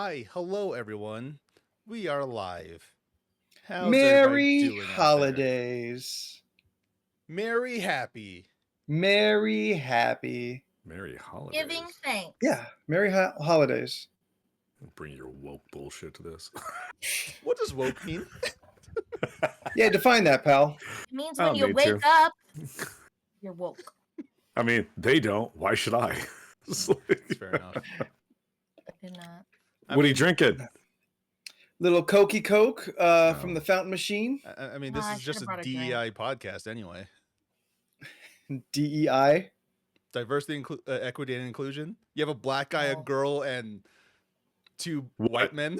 Hi, hello everyone. We are live. How's everybody Merry doing out there? holidays. Merry happy. Merry happy. Merry holidays. Giving thanks. Yeah, merry holidays. Bring your woke bullshit to this. What does woke mean? Yeah, define that, pal. It means I when don't you need wake to. up, you're woke. I mean, they don't. Why should I? It's like- That's fair enough. I did not. what are you drinking? Little Cokey Coke from the fountain machine. I mean, this I is just should've a brought a drink. DEI podcast anyway. DEI. Diversity, equity, and inclusion. You have a black guy, a Oh. girl, and two What? white men.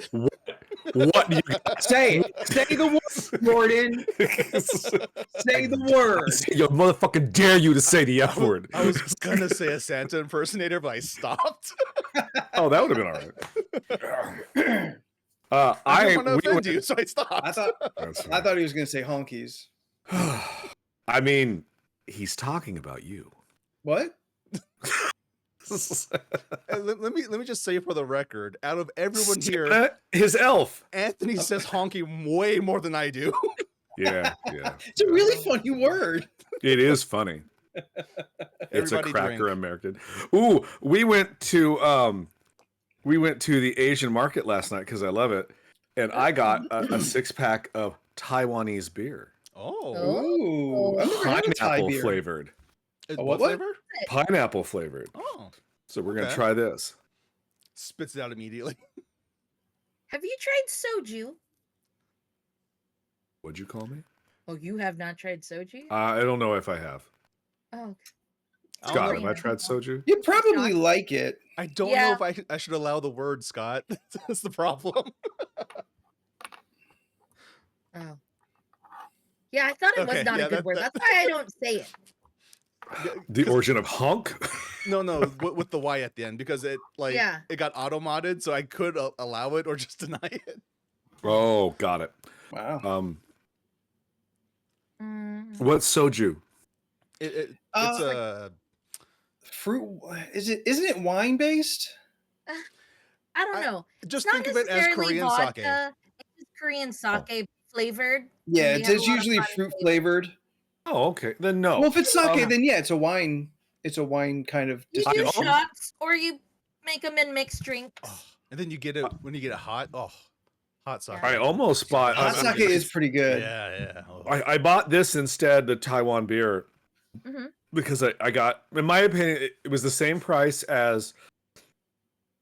What do you got? Say the word, Jordan. Say the word. Yo, motherfucking dare you to say the F word. I was gonna say a Santa impersonator, but I stopped. Oh, that would have been all right. I didn't want to offend you, so I stopped. I thought he was gonna say honkies. I mean, he's talking about you. What? Let me just say for the record, out of everyone here, His elf. Anthony says honky way more than I do. Yeah. It's a really funny word. It is funny. It's a Everybody cracker drink. American. Ooh, we went to the Asian market last night because I love it, and I got a 6-pack of Taiwanese beer, Oh, Ooh, I've never had a Thai pineapple beer. flavored. what what? flavor? Pineapple flavored. Oh, So we're gonna Okay. try this. spits it out immediately. Have you tried soju? What'd you call me? Oh, you have not tried soju? I don't know if I have. Oh, okay. I don't Scott, know- have I tried soju? You'd probably like it. I don't Yeah. know if I should allow the word Scott. That's the problem. Oh. Yeah, I thought it was Okay, not yeah, a good that- word. that- That's why I don't say it. The origin of hunk? No, with the Y at the end because it Yeah. it got auto modded, so I could allow it or just deny it. Oh, got it. Wow. What's soju? It's Uh, a Fruit. Isn't it wine based? I don't I- know. just It's not think of it as necessarily Korean vodka. sake. It's just Korean sake flavored. Yeah, and it they have is a lot of usually fun fruit flavors. flavored. Oh, okay. Then no. Well, if it's sake, Um, then yeah, it's a wine. It's a wine kind of. You I do know. shots or you make them in mixed drinks. Oh, and then you get it when you get it hot. Oh, hot sake. I almost bought. Hot I- sake is pretty good. Yeah. Oh. I bought this instead, the Taiwan beer, Mhm. because I got, in my opinion, it was the same price as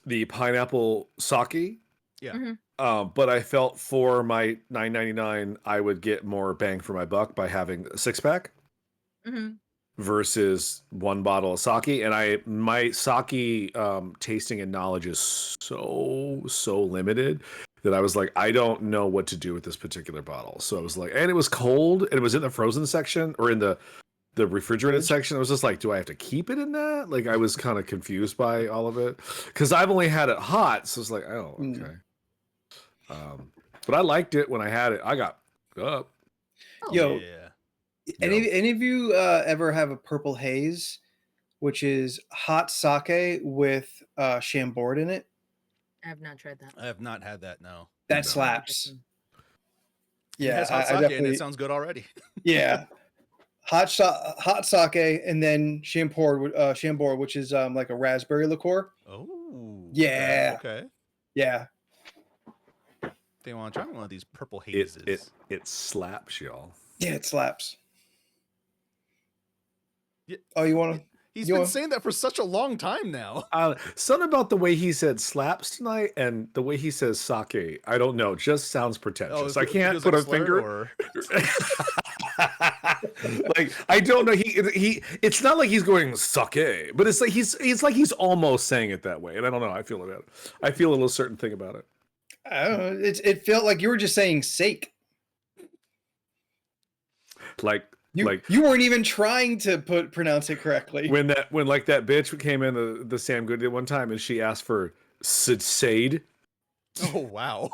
the pineapple sake. Yeah. Mhm. But I felt for my $9.99, I would get more bang for my buck by having a 6-pack Mhm. versus one bottle of sake. And my sake tasting and knowledge is so limited that I was like, I don't know what to do with this particular bottle. So I was like, and it was cold, and it was in the frozen section or in the refrigerated section. I was just like, do I have to keep it in that? Like, I was kind of confused by all of it because I've only had it hot. So it's like, oh, okay. But I liked it when I had it. I got up. Oh, Yo, Yeah. any of you ever have a purple haze, which is hot sake with Chambord in it? I have not tried that. I have not had that. No. That No. slaps. It Yeah, has hot I sake and definitely. it sounds good already. Yeah, hot sake, and then Chambord, which is like a raspberry liqueur. Oh. Yeah. Okay. Yeah, They want to try one of these purple It hazes. it slaps, y'all. yeah, it slaps. Yeah. Oh, you want to? He's you been want- saying that for such a long time now. Something about the way he said slaps tonight and the way he says sake. I don't know. Just sounds pretentious. I it can't feels put like a slur, finger. or- Like, I don't know. He. It's not like he's going sake, but it's like he's almost saying it that way. And I don't know. I feel about it. I feel a little certain thing about it. I don't know. It felt like you were just saying sake. Like You weren't even trying to pronounce it correctly. when that bitch came in the Sam Good did one time and she asked for Sade, Oh wow.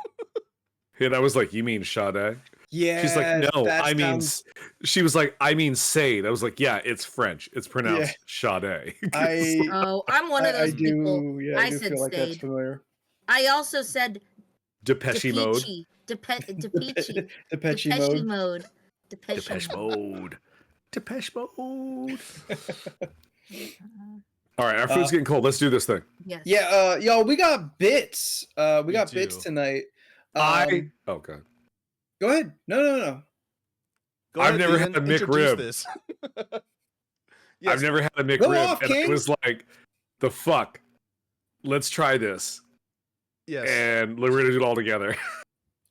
and I was like, "You mean Sade?" Yeah, She's like, "No, that I mean." sounds- She was like, "I mean Sade." I was like, "Yeah, it's French. It's pronounced Sade." I Oh, I'm one of I those people. do. Yeah, I I do said feel like that's stayed. familiar. I also said Depeche mode. Depeche. Depeche Depeche mode. mode. Depeche mode. Depeche mode. All right, our food's getting cold. Let's do this thing. Yes. Yeah, y'all, we got bits. We We got bits do. tonight. Okay. Go ahead. No. Go I've ahead, never had Leland, a introduce McRib. this. I've never had a Go McRib, off, and I King. was like, "The fuck? Let's try this." Yes. And we're gonna do it all together.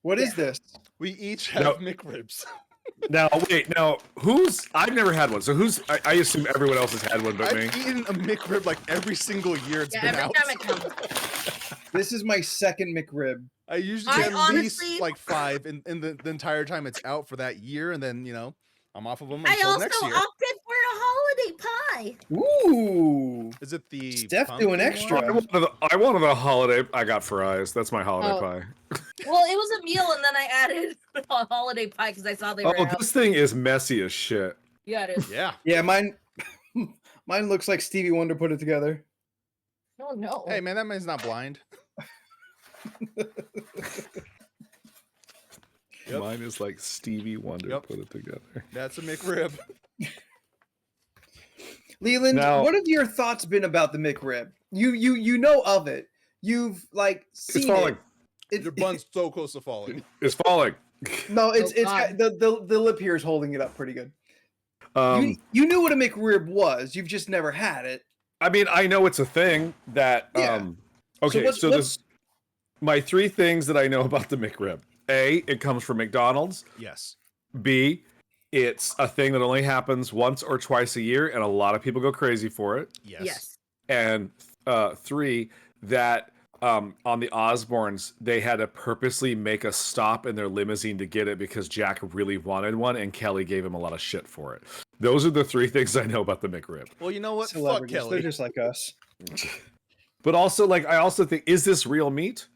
What is this? We each have No. McRibs. Now, wait. Now, who's? I've never had one. So who's? I assume everyone else has had one, but me. I've eaten a McRib like every single year it's Yeah, been every out. time it comes. This is my second McRib. I usually I get at honestly- least like 5 in the entire time it's out for that year, and then I'm off of them I until also next year. opted for a holiday pie. Ooh. Is it the Steph pumpkin doing one? extra. I wanted a holiday. I got fries. That's my holiday Oh. pie. Well, it was a meal, and then I added a holiday pie because I saw they were Oh, out. this thing is messy as shit. Yeah, it is. Yeah. Yeah, mine looks like Stevie Wonder put it together. Oh no. Hey man, that man's not blind. Yep. Mine is like Stevie Wonder Yep. put it together. That's a McRib. Leland, Now- what have your thoughts been about the McRib? You know of it. You've like seen It's falling. it. Your bun's so close to falling. It's falling. No, it's Oh, got, the lip here is holding it up pretty good. You knew what a McRib was. You've just never had it. I mean, I know it's a thing that. Yeah. Okay, what's- so there's my 3 things that I know about the McRib. A, it comes from McDonald's. Yes. B, it's a thing that only happens once or twice a year, and a lot of people go crazy for it. Yes. Yes. And 3, that on the Osbournes, they had to purposely make a stop in their limousine to get it because Jack really wanted one, and Kelly gave him a lot of shit for it. Those are the 3 things I know about the McRib. Well, you know what? Fuck Celebrities. Kelly. They're just like us. But also, like, I also think, is this real meat?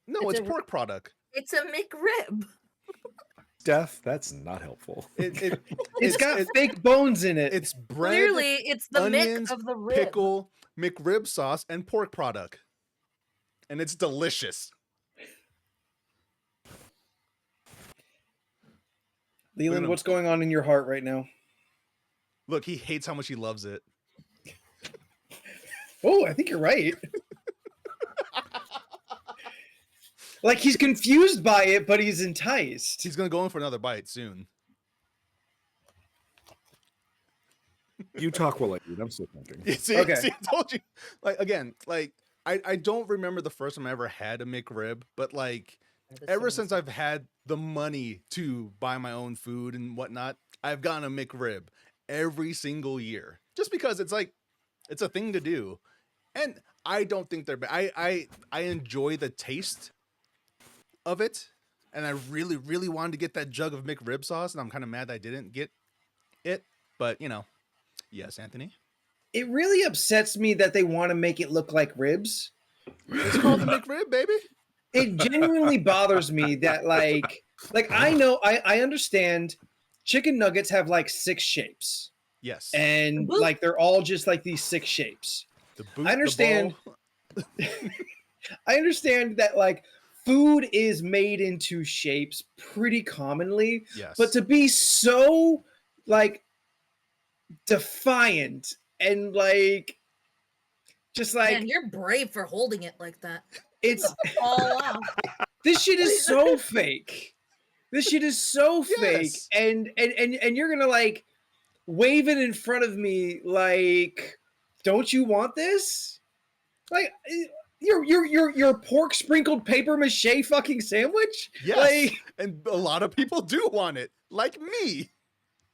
No, It's it's a- pork product. It's a McRib. Steph, that's not helpful. It's got fake bones in it. It's bread, Clearly, it's the onions, Mick of the rib. pickle, McRib sauce, and pork product. And it's delicious. Leland, what's going on in your heart right now? Look, he hates how much he loves it. Oh, I think you're right. Like he's confused by it, but he's enticed. He's gonna go in for another bite soon. You talk while I eat. I'm still thinking. See, Okay. see, I told you. Like again, like I don't remember the first time I ever had a McRib, but like ever since I've had the money to buy my own food and whatnot, I've gotten a McRib every single year. Just because it's like it's a thing to do. And I don't think they're bad. I enjoy the taste of it. And I really, really wanted to get that jug of McRib sauce, and I'm kind of mad that I didn't get it. But yes, Anthony. It really upsets me that they want to make it look like ribs. It's called the McRib, baby. It genuinely bothers me that like I know I understand chicken nuggets have like 6 shapes. Yes. And Boop. like they're all just like these 6 shapes. The boot, I understand. The ball. I understand that like food is made into shapes pretty commonly, Yes. but to be so like defiant and like just like Man, you're brave for holding it like that. it's All off. this shit is so fake. This shit is so fake, Yes. and you're gonna like wave it in front of me like, don't you want this? Like your pork sprinkled paper mache fucking sandwich? Yes. Like, And a lot of people do want it, like me.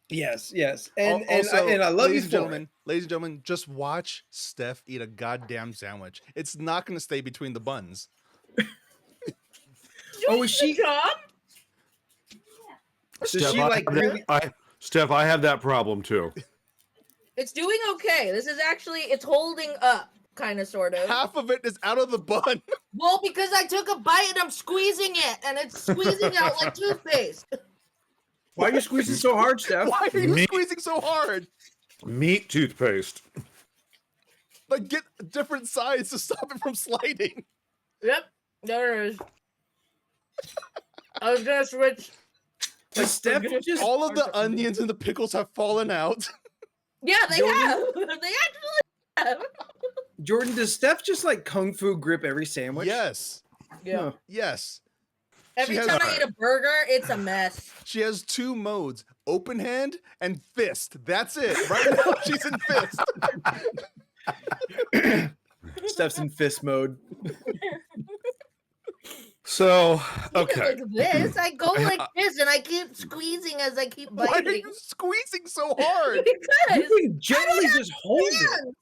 yes, and Al- also, and I love you ladies and for gentlemen, ladies and gentlemen, just watch Steph eat a goddamn sandwich. It's not going to stay between the buns. Oh, is she? Job? So Steph, she I like have that- really? Steph, I have that problem too. It's doing okay. This is actually, it's holding up, kind of, sort of. Half of it is out of the bun. Well, because I took a bite and I'm squeezing it, and it's squeezing out like toothpaste. Why are you squeezing so hard, Steph? Why are you Me- squeezing so hard? Meat toothpaste. Like, get different sides to stop it from sliding. Yep, there is. I was gonna switch. Does Steph just All of the onions and the pickles have fallen out. Yeah, they Jordan- have. They actually have. Jordan? Does Steph just like kung fu grip every sandwich? Yes. Yeah. Huh. Yes. Every has- time I eat a burger, it's a mess. She has 2 modes, open hand and fist. That's it. Right now, she's in fist. Steph's in fist mode. So Even okay, like this, I go like this, and I keep squeezing as I keep Why are biting. you squeezing so hard? Because You can gently just hold it. hands.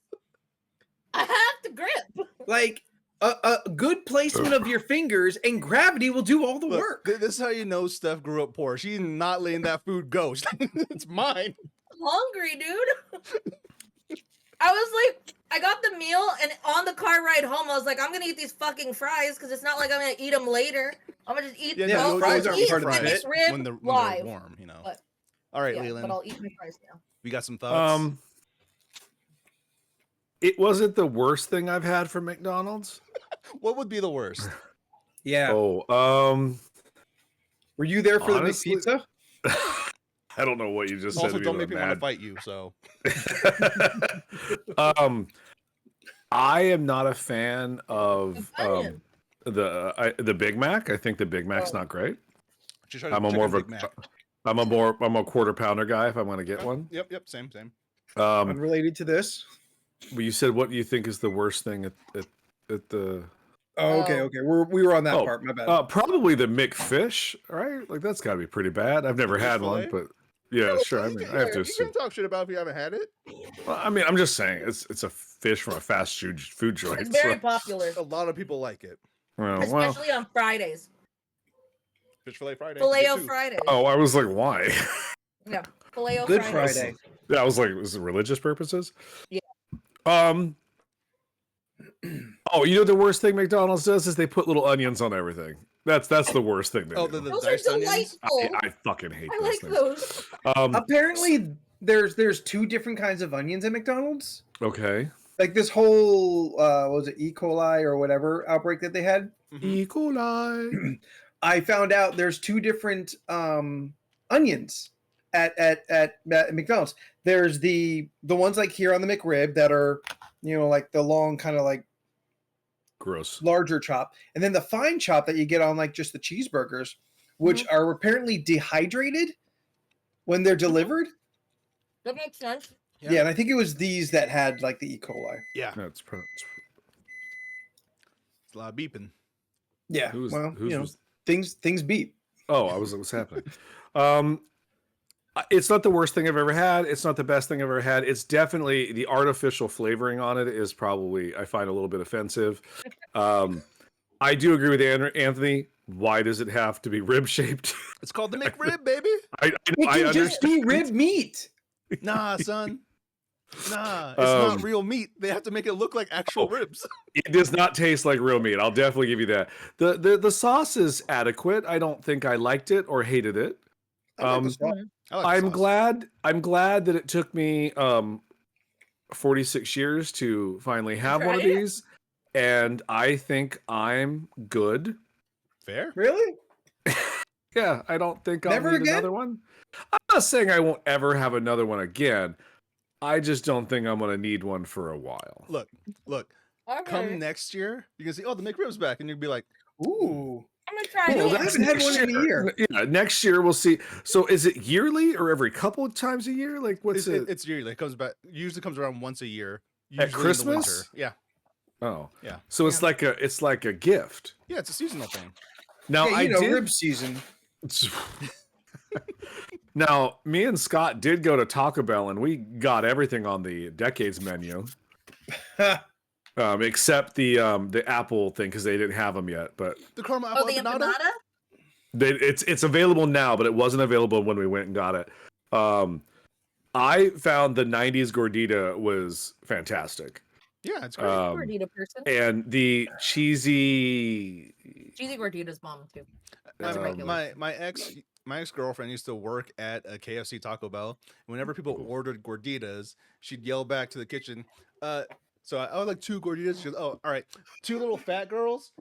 I have to grip. Like a good placement of your fingers, and gravity will do all the Look, work. this is how you know Steph grew up poor. She's not letting that food go. It's mine. I'm hungry, dude. I was like, I got the meal, and on the car ride home, I was like, I'm gonna eat these fucking fries because it's not like I'm gonna eat them later. I'm gonna just eat Yeah, them. no, I'll fries aren't eat part of my the next bit rib when they're live. warm, you know. But- All right, Yeah, Leland, but I'll eat my fries now. we got some thoughts. it wasn't the worst thing I've had from McDonald's. What would be the worst? Yeah. Oh, Were you there for honestly- the McPizza? I don't know what you just said. Also, to don't me make me want to about fight you. So mad. I am not a fan of Onion. the Big Mac. I think the Big Mac's Oh. not great. Just try to I'm a check more on of Big Mac. I'm a quarter pounder guy if I'm going to get one. Yep, same. Unrelated to this. But you said what you think is the worst thing at the Oh, okay, Oh. okay. We were on that Oh, part. My bad. probably the McFish, right? Like that's got to be pretty bad. I've never Fish had one, fillet? but yeah, No, sure. I you mean, can- I have to You assume. can talk shit about if you haven't had it. Well, I mean, I'm just saying it's a fish from a fast food joint. It's very so- popular, A lot of people like it. well, especially on Fridays. Fish fillet Friday. Filet-O Me too. Fridays. oh, I was like, why? Yeah, Filet-O Good Fridays. Friday. Yeah, I was like, was it religious purposes? Yeah. Oh, you know the worst thing McDonald's does is they put little onions on everything. That's the worst thing they Oh, do. the Those diced are onions. delightful. I fucking hate I those like things. those. Apparently, there's 2 different kinds of onions at McDonald's. Okay. Like this whole what was it, E. coli or whatever outbreak that they had. Mhm. E. coli. I found out there's 2 different onions at McDonald's. There's the ones like here on the McRib that are, like the long kind of like Gross. larger chop, and then the fine chop that you get on like just the cheeseburgers, which are apparently dehydrated when they're delivered. That makes sense. Yeah. Yeah, and I think it was these that had like the E. coli. Yeah, That's it's a lot of beeping. Yeah, who's well, who's things beat. Oh, what's happening? It's not the worst thing I've ever had. It's not the best thing I've ever had. It's definitely the artificial flavoring on it is probably I find a little bit offensive. I do agree with Anthony. Why does it have to be rib shaped? It's called the McRib, baby. I It can just be understand. rib meat. Nah, son. Nah, it's Um, not real meat. They have to make it look like actual ribs. It does not taste like real meat. I'll definitely give you that. The sauce is adequate. I don't think I liked it or hated it. I like the sauce. I like the I'm sauce. glad that it took me 46 years to finally have one of Right? these, and I think I'm good. Fair. Really? Yeah, I don't think I'll Never need again? another one. I'm not saying I won't ever have another one again. I just don't think I'm gonna need one for a while. Look. Okay. Come next year, you can see. Oh, the McRib's back, and you'll be like, Ooh. I'm gonna try Well, it. I haven't had one in a year. Yeah, next year we'll see. So is it yearly or every couple of times a year? Like what's it? it's yearly. It comes back. Usually comes around once a year. At Usually in the Christmas? winter. Yeah. Oh, Yeah. So it's like a gift. Yeah, it's a seasonal thing. Now Yeah, I did. rib season. Now, me and Scott did go to Taco Bell, and we got everything on the decades menu, except the apple thing because they didn't have them yet. But The caramel Oh, apple the empanada? empanada? it's available now, but it wasn't available when we went and got it. I found the '90s gordita was fantastic, Yeah, it's great. Gordita person. and the cheesy. Cheesy Gordita's bomb too. That's Um, regular. my ex girlfriend used to work at a KFC Taco Bell. Whenever people ordered gorditas, she'd yell back to the kitchen. So I would like 2 gorditas. She goes, "Oh, all right, 2 little fat girls,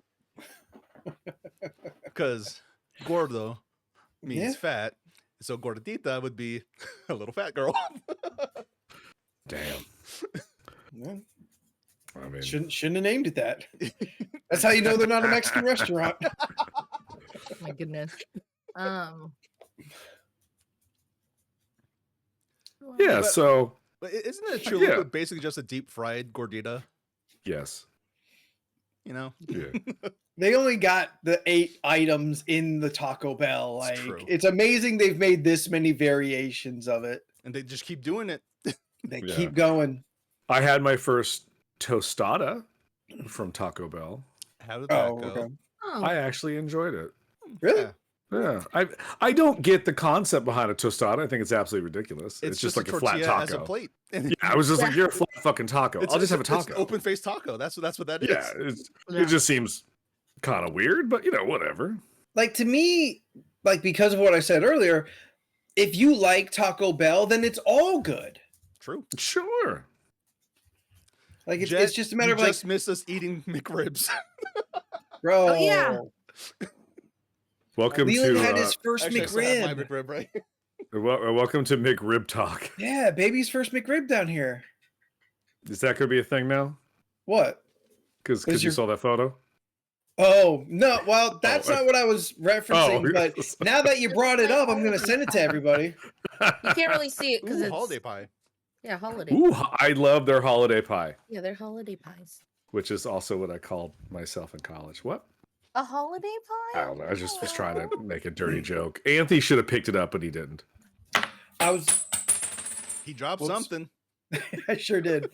Because gordo means Yeah. fat, so gordita would be a little fat girl. Damn. Yeah. I mean, Shouldn't have named it that. That's how you know they're not a Mexican restaurant. Oh my goodness. yeah. But- So But isn't a chalupa Yeah. basically just a deep fried gordita? yes. You know? Yeah. They only got the 8 items in the Taco Bell. It's Like true. it's amazing they've made this many variations of it. And they just keep doing it. They Yeah. keep going. I had my first tostada from Taco Bell. How did that go? Okay. Oh, I actually enjoyed it. Really? Yeah. Yeah, I don't get the concept behind a tostada. I think it's absolutely ridiculous. It's just like a flat tortilla as a taco. plate. Yeah, I was just like, you're a flat fucking taco. I'll just have a It's taco. an open faced taco. That's what that is. Yeah, it just seems kind of weird, but whatever. Like to me, like because of what I said earlier, if you like Taco Bell, then it's all good. True. Sure. Like Jet, it's just a matter you of like, just miss us eating McRibs. bro. Oh, yeah. Welcome Leland to had his first Actually, I still have my McRib. McRib, right? welcome to McRib Talk. Yeah, baby's first McRib down here. Is that going to be a thing now? What? Because Is you your- saw that photo. Oh no! Well, that's Oh, not what I was referencing. Oh. But now that you brought it up, I'm gonna send it to everybody. you can't really see it because Ooh, it's holiday pie. Yeah, holiday. Ooh, I love their holiday pie, Yeah, they're holiday pies. which is also what I called myself in college. What? A holiday pie? I don't know. I just was trying to make a dirty joke. Anthony should have picked it up, but he didn't. I was, He dropped Whoops. something. I sure did.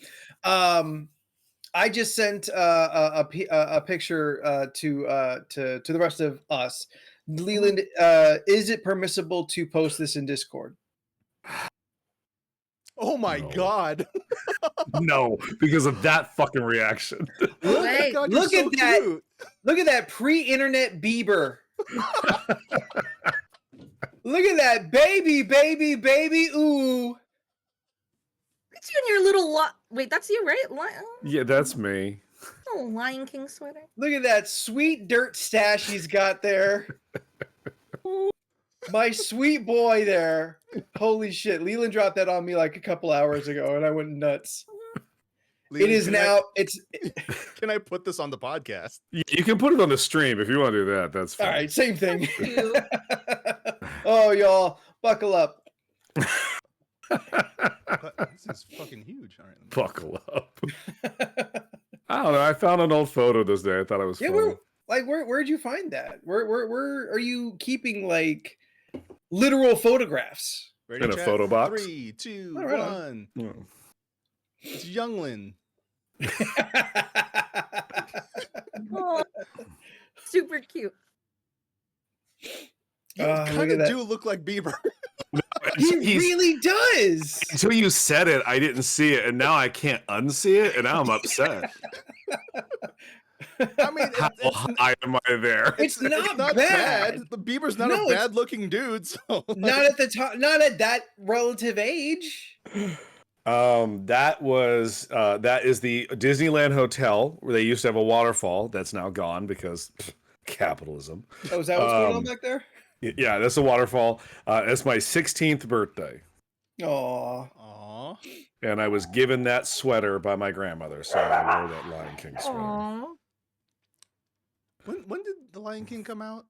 I just sent a picture to the rest of us. Leland, is it permissible to post this in Discord? Oh my No. god. No, because of that fucking reaction. Oh my Wait, god, you're look so at that. cute. Look at that pre-internet Bieber. Look at that baby, baby, baby. Ooh. It's you in your little wait, that's you, right? Yeah, that's me. Little Lion King sweater. Look at that sweet dirt stash he's got there. My sweet boy there. Holy shit. Leland dropped that on me like a couple hours ago and I went nuts. Leland, It is can now, Can I put this on the podcast? You can put it on the stream if you want to do that. That's fine. all right, same thing. Cute. Oh, y'all, buckle up. But this is fucking huge. All right. let me- Buckle up. I don't know. I found an old photo this day. I thought it was Yeah, funny. where'd you find that? Where are you keeping like literal photographs? Ready, In a chat? photo box? 3, 2, Oh, right on. 1. Oh. It's Younglin. Oh, super cute. You Look kind at of that. do look like Bieber. He He's- really does. Until you said it, I didn't see it, and now I can't unsee it, and now I'm upset. I mean, How high am I there? It's not bad. The Bieber's not No, a it's- bad looking dude. So Not at the top, not at that relative age. That is the Disneyland Hotel where they used to have a waterfall. That's now gone because capitalism. Oh, is that what's going on Um, back there? Yeah, that's a waterfall. It's my 16th birthday, Oh, Aw. and I was given that sweater by my grandmother, so I wore that Lion King sweater. Aww. When did The Lion King come out?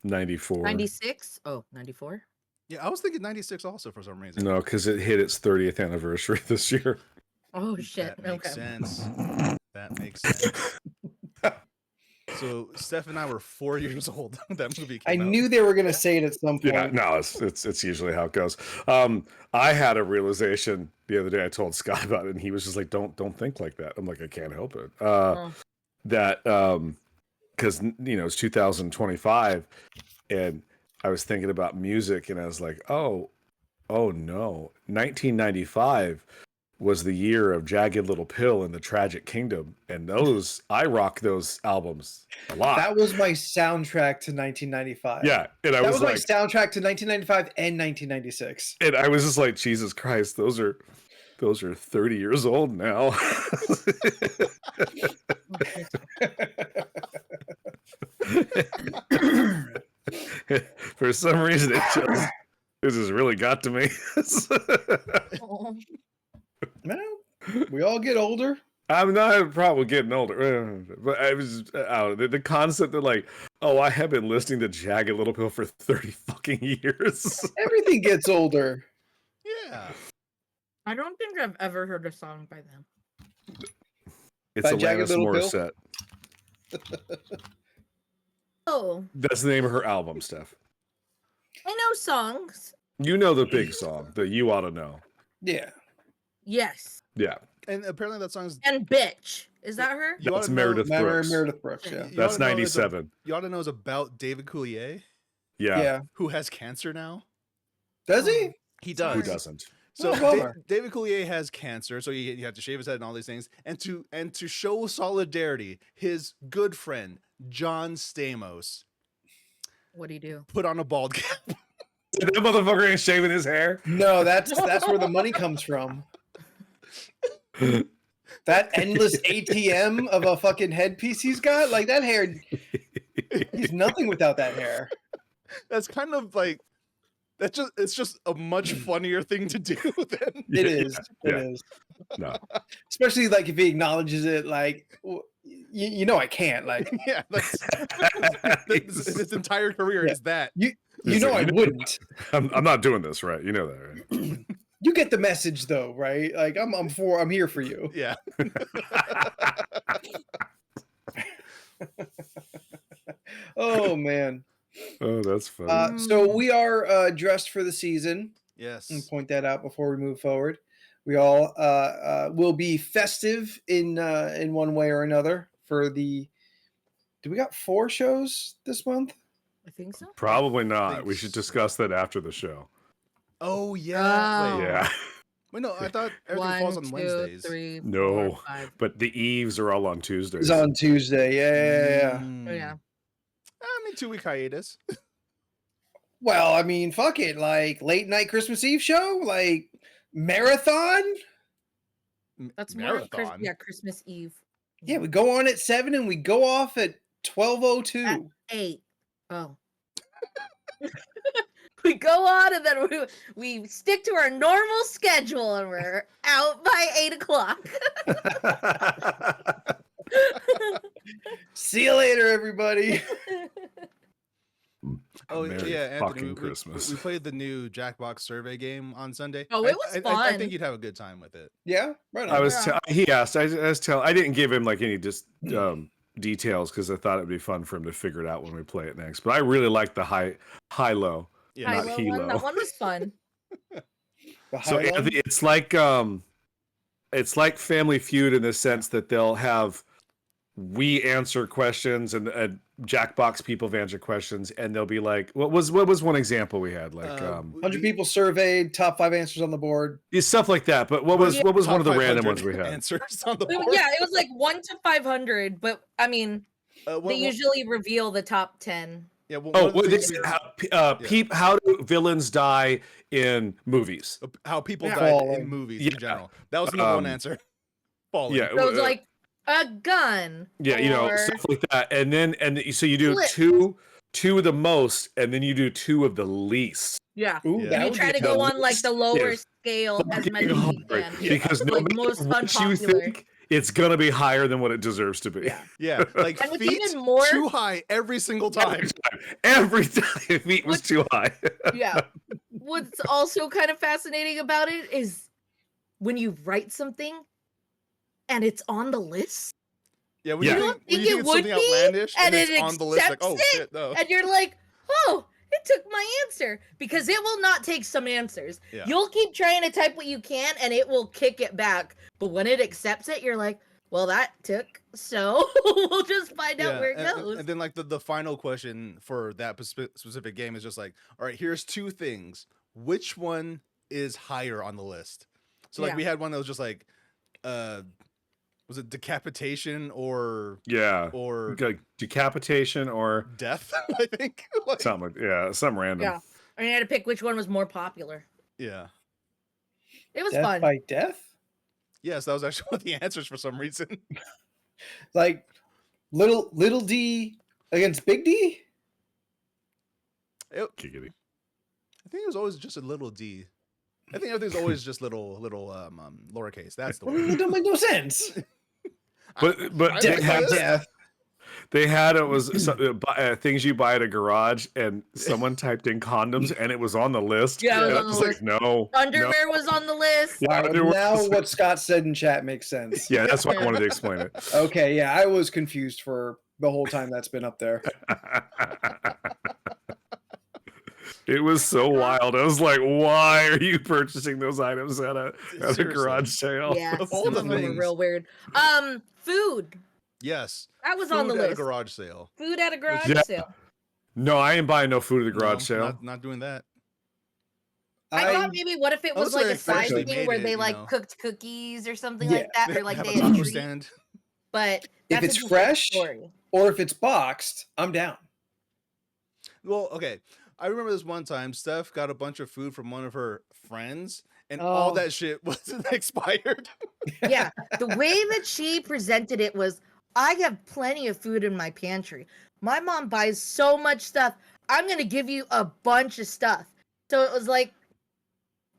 94. 96? Oh, 94? Yeah, I was thinking 96 also for some reason. No, because it hit its 30th anniversary this year. Oh, shit. That makes Okay. sense. That makes sense. So Steph and I were 4 years old when that movie I came out. knew they were gonna say it at some point. Yeah, no, it's usually how it goes. I had a realization the other day. I told Scott about it, and he was just like, "Don't think like that." I'm like, "I can't help it." Oh. That because it's 2025, and I was thinking about music, and I was like, "Oh no, 1995 was the year of Jagged Little Pill and the Tragic Kingdom, and those I rock those albums a lot." That was my soundtrack to 1995. Yeah, and I that was was like, my soundtrack to 1995 and 1996. and I was just like, Jesus Christ, those are 30 years old now. For some reason, this has really got to me. Oh. No, we all get older. I'm not probably getting older, but I was the concept that like, oh, I have been listening to Jagged Little Pill for 30 fucking years. Everything gets older. Yeah. I don't think I've ever heard a song by them. It's By Jagged Alanis Little Pill? Morissette. Oh, That's the name of her album, Steph. I know songs. You know the big song that you ought to know. Yeah. Yes. Yeah, And apparently that song's And bitch. Is that her? you ought that's to know- Meredith Brooks. Meredith Brooks, yeah. you ought That's to know it's 97. You ought to know is about David Coulier, Yeah. who has cancer now. Does he? He Sorry. Who does. doesn't? So Oh, bummer. David Coulier has cancer, so he had to shave his head and all these things. And to show solidarity, his good friend John Stamos What do you do? put on a bald cap. That motherfucker ain't shaving his hair. No, that's where the money comes from. That endless ATM of a fucking headpiece he's got, like that hair. He's nothing without that hair. That's kind of like it's just a much funnier thing to do than It is. It Yeah. is. No. Especially like if he acknowledges it, like you know I can't. Like yeah. That's his entire career Yeah. is that. you know I wouldn't. I'm not doing this right. You know that, right? You get the message though, right? Like I'm here for you. Yeah. Oh man. Oh, that's funny. So we are dressed for the season. Yes. And point that out before we move forward. We all will be festive in one way or another for the. Do we got 4 shows this month? I think so. Probably not. think We should discuss that after the show. Oh yeah. Oh. Wait. Yeah. Wait, no, I thought everything falls on Wednesdays. 3, No. 4, 5. But the eves are all on Tuesdays. It's on Tuesday. Yeah. Oh yeah. I mean, 2-week hiatus. Well, I mean, fuck it. Like late night Christmas Eve show, like marathon. That's more marathon. Christmas Eve. Yeah, we go on at 7 and we go off at 12:02. At 8. Oh. We go on and then we stick to our normal schedule and we're out by 8 o'clock. See you later, everybody. Oh Merry yeah, Anthony. fucking We Christmas. played the new Jackbox survey game on Sunday. Oh, it was I fun. think you'd have a good time with it. Yeah, right on. I was. Yeah. He asked. I didn't give him like any just details because I thought it'd be fun for him to figure it out when we play it next. But I really like the high low. Yeah, Not Hilo Hilo. one. That one was fun. The So Highland? Anthony, it's like Family Feud in the sense that they'll have we answer questions and Jackbox people have answered questions, and they'll be like, what was one example we had? Like 100 people surveyed, top 5 answers on the board. stuff like that. But what was Yeah. one of Top the random 500 ones we had? Answers on the It- board. yeah, it was like 1 to 500, but I mean, they usually reveal the top 10. Yeah. Well, Oh, one of the well, things this, we- how do villains die in movies? how people Yeah. died Falling. in movies Yeah. in general. That was the number one answer. Falling. Yeah, So it was like a gun. yeah, you know, or- stuff like that, and so you do Flip. two of the most, and then you do 2 of the least. Yeah. Ooh, Yeah. that You would try be to go fun. on like the lower Yes. scale as many as you can. Because no Like matter most what you unpopular. think, it's gonna be higher than what it deserves to be. Yeah. Yeah. Like And what's feet even more- too high every single time. Every time feet was too high. Yeah. What's also kind of fascinating about it is when you write something and it's on the list Yeah. Yeah. When You you don't think, when think you it think it's something would be, outlandish and it's it on the list, like, accepts oh it, shit, no. and you're like, oh, it took my answer because it will not take some answers. Yeah. You'll keep trying to type what you can and it will kick it back. But when it accepts it, you're like, well, that took, so we'll just find out where it goes. And then like the final question for that specific game is just like, all right, here's 2 things. Which one is higher on the list? So like Yeah. we had one that was just like, was it decapitation or Yeah. Like decapitation or death? I think. Like, something. Something random. Yeah. And you had to pick which one was more popular. yeah. It was Death fun. by death? Yes, that was actually one of the answers for some reason. Like little D against Big D? Giggity. I think it was always just a little D. I think everything's always just little lowercase. That's the Well, word. it don't make no sense. But I they like had this. Death. They had it was things you buy at a garage, and someone typed in condoms, and it was on the list. Yeah, it and was I on was the like, list. no, Underwear was on the list. Yeah, All right, underwear now was- what Scott said in chat makes sense. Yeah, that's why I wanted to explain it. Okay, yeah, I was confused for the whole time that's been up there. It was so wild. I was like, why are you purchasing those items at a Seriously. garage sale? Yeah, Of all some the of them were things. real weird. Food. Yes. That was on the Food at a list. garage sale. Food at a garage Yeah. sale. No, I ain't buying no food at the garage No, sale. Not doing that. I thought maybe what if it was Unless like they a side freshly thing made where it, they you like know. cooked cookies or something Yeah. like that, or like have they a had taco treat. stand. But If that's a it's different fresh, story. or if it's boxed, I'm down. Well, okay. I remember this one time, Steph got a bunch of food from one of her friends, and all Oh. that shit was expired. Yeah, the way that she presented it was, I have plenty of food in my pantry. My mom buys so much stuff. I'm gonna give you a bunch of stuff. So it was like,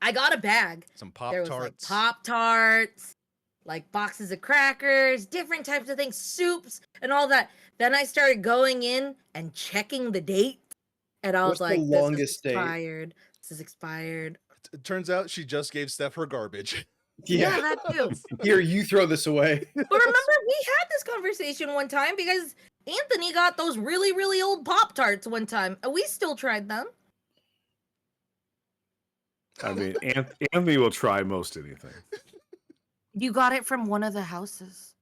I got a bag. Some There was like Pop-Tarts. Pop-Tarts, like boxes of crackers, different types of things, soups, and all that. Then I started going in and checking the date, and I was What's the like, "This is longest date? expired. This is expired." It turns out she just gave Steph her garbage. Yeah, that too. Here, you throw this away. But remember, we had this conversation one time because Anthony got those really, really old Pop-Tarts one time, and we still tried them. I mean, Anthony will try most anything. You got it from one of the houses.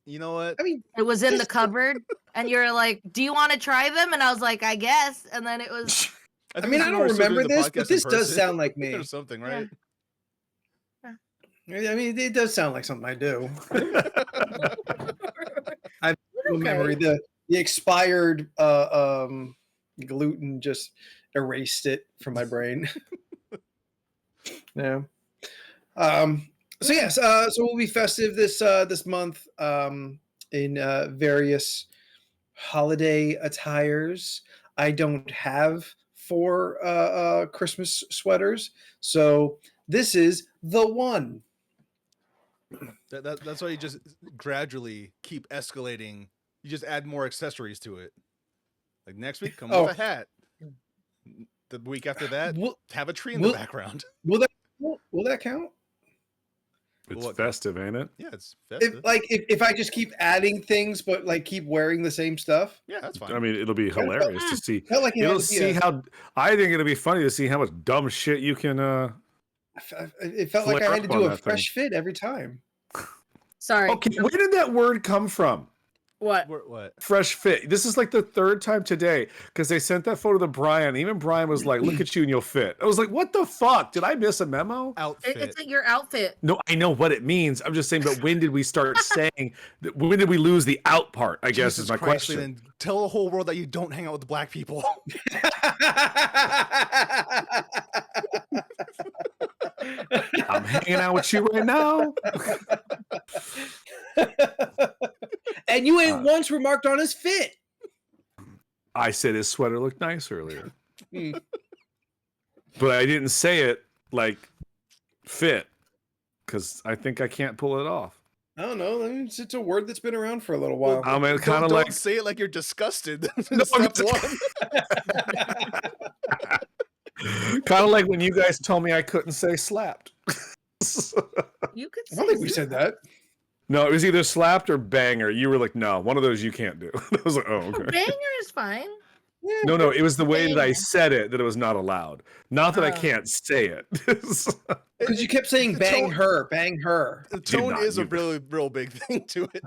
You know what? I mean, It was in the cupboard, and you're like, "Do you want to try them?" And I was like, "I guess." And then it was, I think mean, it's I when we don't were still remember doing the this, podcast but in this does person sound like me. or something, right? I mean, it does sound like something I do. I have no Okay. memory. The expired gluten just erased it from my brain. Yeah. So yes. So we'll be festive this month in various holiday attires. I don't have 4 Christmas sweaters, so this is the one. That's why you just gradually keep escalating. You just add more accessories to it. Like next week, come Oh. with a hat. The week after that, Will, have a tree in will- the background. will that count? It's What- festive, ain't it? Yeah, it's festive. If I just keep adding things, but like keep wearing the same stuff. Yeah, that's fine. I mean, it'll be hilarious to see. Felt like it It'll had to be see a- how. I think it'll be funny to see how much dumb shit you can. It felt like Flare I had to up on do a that fresh fit every time. sorry. Okay, where did that word come from? What? What? Fresh fit. This is like the 3rd time today because they sent that photo to Brian. Even Brian was like, "Look at you and you'll fit." I was like, "What the fuck? Did I miss a memo?" Outfit. It's like your outfit. No, I know what it means. I'm just saying, but when did we start saying? When did we lose the out part? I guess Jesus is my Christ, question. Then tell the whole world that you don't hang out with black people. I'm hanging out with you right now. And you ain't once remarked on his fit. I said his sweater looked nice earlier, Hmm. but I didn't say it like fit because I think I can't pull it off. I don't know. It's a word that's been around for a little while. I mean, Don't- kind of don't like say it like you're disgusted. No, I'm Step one. kind of like when you guys told me I couldn't say slapped. You could I say don't think we said that. No, it was either slapped or banger. You were like, no, one of those you can't do. I was like, oh, okay. banger is fine. No, it was the way that I Banger. said it that it was not allowed. Not that I Oh. can't say it. Because you kept saying The bang tone- her, bang her. The tone not, is a you- really, real big thing to it.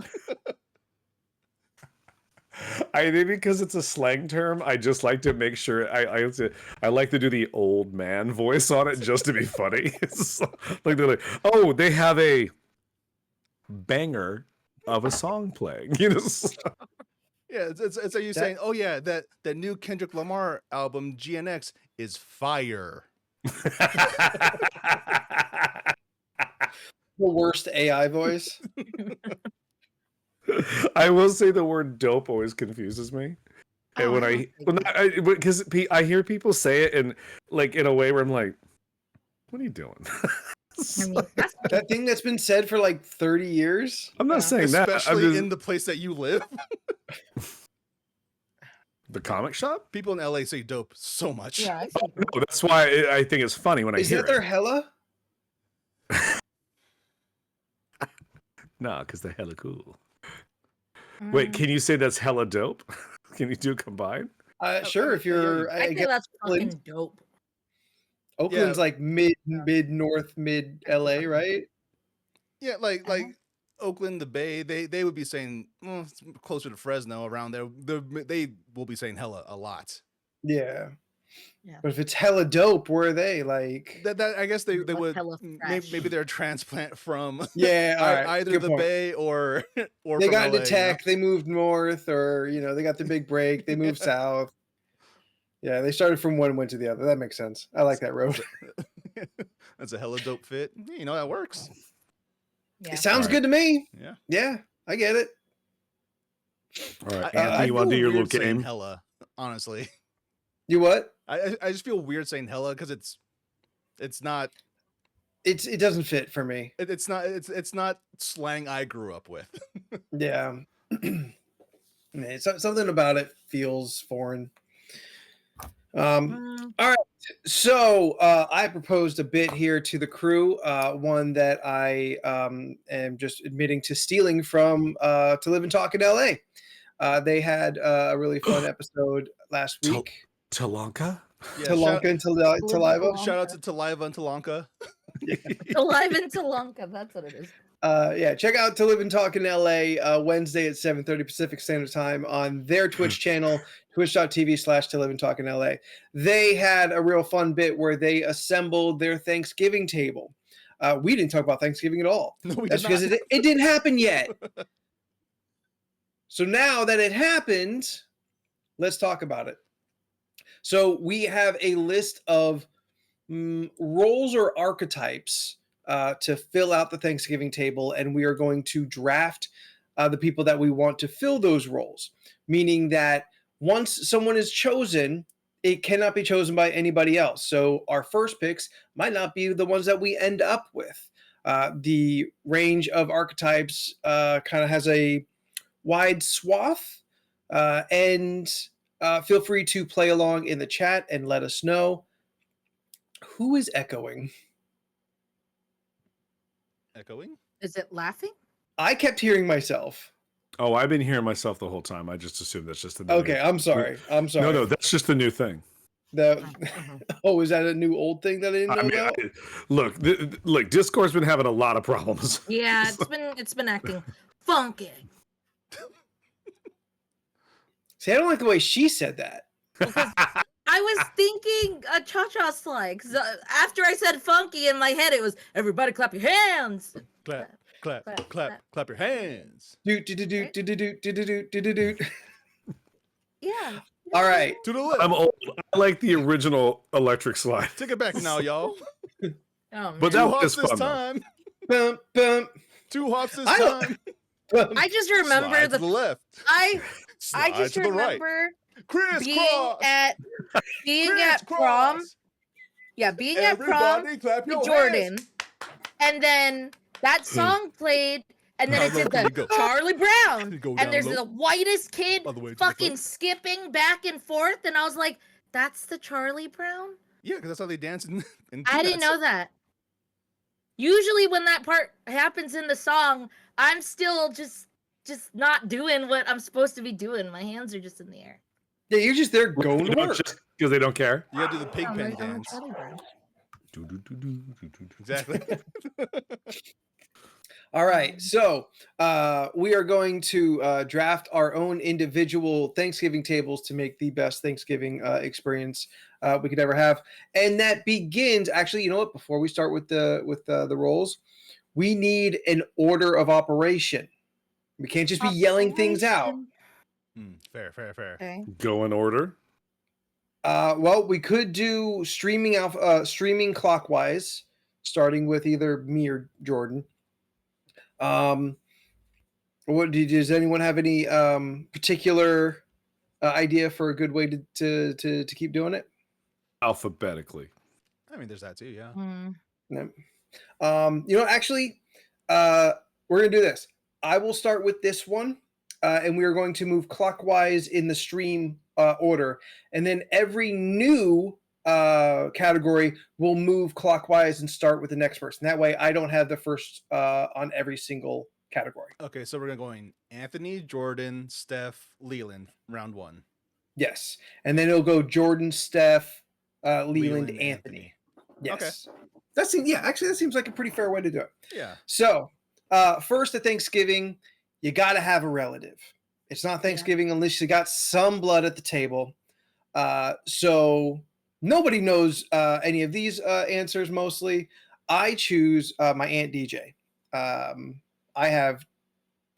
I think because it's a slang term, I just like to make sure I like to do the old man voice on it just to be funny. It's like they're like, oh, they have a banger of a song playing. You know, Yeah, it's like you saying, oh yeah, that new Kendrick Lamar album GNX is fire. The worst AI voice. I will say the word dope always confuses me. And when because I hear people say it in a way where I'm like, what are you doing? I mean, that's That thing that's been said for like 30 years. I'm not saying that. I'm Especially just, in the place that you live. the comic shop. People in LA say dope so much. yeah. I see No, that's why I think it's funny when I Is hear that their it. hella? No, because they're hella cool. Wait, can you say that's hella dope? Can you do combined? Sure. If you're, I think guess that's Oakland. fucking dope. Oakland's like mid north, mid LA, right? Yeah, like Oakland, the Bay, they would be saying it's closer to Fresno around there. They will be saying hella a lot. Yeah. Yeah. But if it's hella dope, where are they? Like That I guess they Like would hella fresh. maybe they're a transplant from yeah, all right. either good the point. Bay or They from got into LA, tech, they moved north, or they got the big break, they moved south. Yeah, they started from one, went to the other. That makes sense. I like that road. That's a hella dope fit. That works. Yeah. It sounds All good to me. Yeah. Yeah, I get it. All right, I Anthony, you want to feel do your little weird saying game? hella, honestly. You what? I just feel weird saying hella because it's not It doesn't fit for me. it's not slang I grew up with. Yeah. It's something about it feels foreign. Mm, All right. So I proposed a bit here to the crew, one that I am just admitting to stealing from To Live and Talk in LA. They had a really fun episode last week. Talanka? Yeah, Talanka and Taliva. shout out to Taliva and Talanka. Alive in Talanka, that's what it is. Yeah, check out To Live and Talk in LA Wednesday at 7:30 Pacific Standard Time on their Twitch channel, twitch.tv/To Live and Talk in LA. They had a real fun bit where they assembled their Thanksgiving table. We didn't talk about Thanksgiving at all. No, we That's did because not. it didn't happen yet. So now that it happened, let's talk about it. So we have a list of roles or archetypes to fill out the Thanksgiving table, and we are going to draft the people that we want to fill those roles, meaning that once someone is chosen, it cannot be chosen by anybody else. So our first picks might not be the ones that we end up with. The range of archetypes kind of has a wide swath, and feel free to play along in the chat and let us know. Who is echoing? Echoing? Is it laughing? I kept hearing myself. Oh, I've been hearing myself the whole time. I just assumed that's just the new Okay, I'm sorry. I'm sorry. No, that's just the new thing. Oh, is that a new old thing that I didn't know about? Look, Discord's been having a lot of problems. Yeah, it's been acting funky. See, I don't like the way she said that. I was thinking a cha-cha slide because after I said funky in my head, it was everybody clap your hands. Clap, clap, clap, clap your hands. Do do do do do do do do do do do. Yeah. All right. To the left. I'm old. I like the original electric slide. Take it back now, y'all. Oh, But Two that hops was this fun, though. time. Bump, bump, 2 hops this don't- time. bump. I just remember Slide to the left. I Slide just to the right. remember being Crisscross. at prom. Yeah, being at prom Everybody clap your with Jordan, hands. and then that song played, and then How it low did can you the go? Charlie Brown, Go down and there's low. the whitest kid All the way to the fucking front. skipping back and forth, and I was like, "That's the Charlie Brown." Yeah, because that's how they dance in I didn't Peanuts. know that. Usually, when that part happens in the song, I'm still just not doing what I'm supposed to be doing. My hands are just in the air. Yeah, you're just there going to work. Just because they don't care. You gotta do the pig I'm pen a dance. Charlie Brown. Exactly. All right, so we are going to draft our own individual Thanksgiving tables to make the best Thanksgiving experience we could ever have, and that begins. Actually, you know what? Before we start with the roles, we need an order of operation. We can't just be yelling things out. Fair. Okay. Go in order. Well, we could do streaming clockwise, starting with either me or Jordan. Does anyone have any particular idea for a good way to keep doing it? Alphabetically. I mean, there's that too. Yeah. Hmm. No. Actually, we're gonna do this. I will start with this one, and we are going to move clockwise in the stream order, and then every new category will move clockwise and start with the next person. That way, I don't have the first on every single category. Okay, so we're gonna go in Anthony, Jordan, Steph, Leland, round 1. Yes, and then it'll go Jordan, Steph, Leland, Anthony. Yes. That seems like a pretty fair way to do it. Yeah. So, first at Thanksgiving, you got to have a relative. It's not Thanksgiving unless you got some blood at the table. So nobody knows any of these answers mostly. I choose my Aunt DJ. I have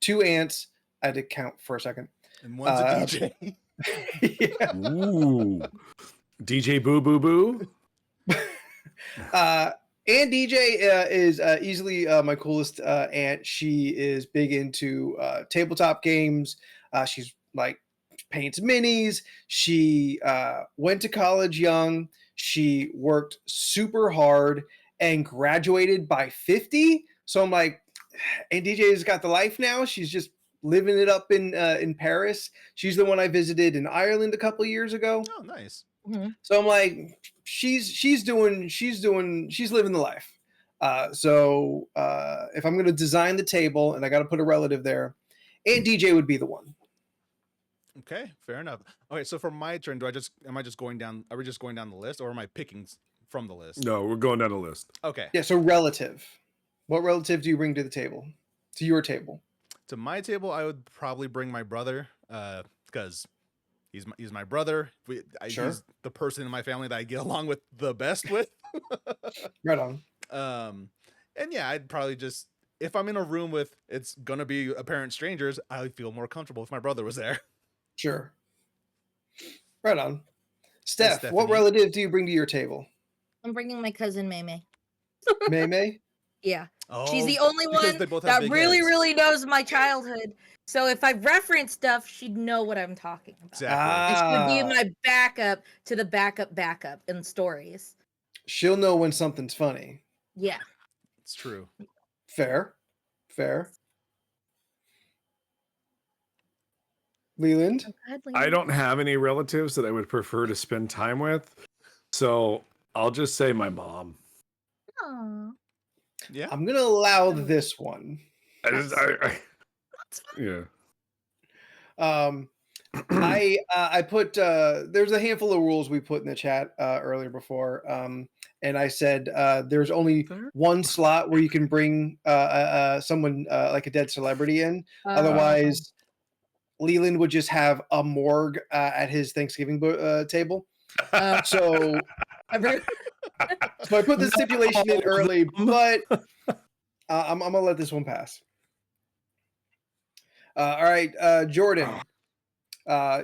2 aunts. I had to count for a second. And one's a DJ. Yeah. Ooh. DJ Boo Boo Boo. Aunt DJ is easily my coolest aunt. She is big into tabletop games. She's like paints minis. She went to college young. She worked super hard and graduated by 50. So I'm like, Aunt DJ's got the life now. She's just living it up in Paris. She's the one I visited in Ireland a couple years ago. Oh, nice. Hmm. So I'm like, she's living the life. So if I'm gonna design the table and I got to put a relative there, Aunt DJ would be the one. Okay, fair enough. Okay, so for my turn, am I just going down? Are we just going down the list, or am I picking from the list? No, we're going down the list. Okay. Yeah. So relative. What relative do you bring to the table? To your table? To my table, I would probably bring my brother, because he's my brother. Sure. He's the person in my family that I get along with the best with. Right on. And yeah, I'd probably just, if I'm in a room with it's gonna be apparent strangers, I would feel more comfortable if my brother was there. Sure. Right on. Steph, Stephanie. what relative do you bring to your table? I'm bringing my cousin Maymay. May? Yeah. Oh, She's the only because one they both have that big really, heads. really knows my childhood. So if I reference stuff, she'd know what I'm talking about. Exactly. And she'd be Ah, my backup to the backup in stories. she'll know when something's funny. Yeah. It's true. Fair. Leland? I don't have any relatives that I would prefer to spend time with. So I'll just say my mom. Aw. Yeah. I'm gonna allow this one. Yeah. I put there's a handful of rules we put in the chat earlier before, and I said there's only one slot where you can bring someone like a dead celebrity in. Otherwise, Leland would just have a morgue at his Thanksgiving table. So I put the stipulation in early, but I'm gonna let this one pass. All right, Jordan.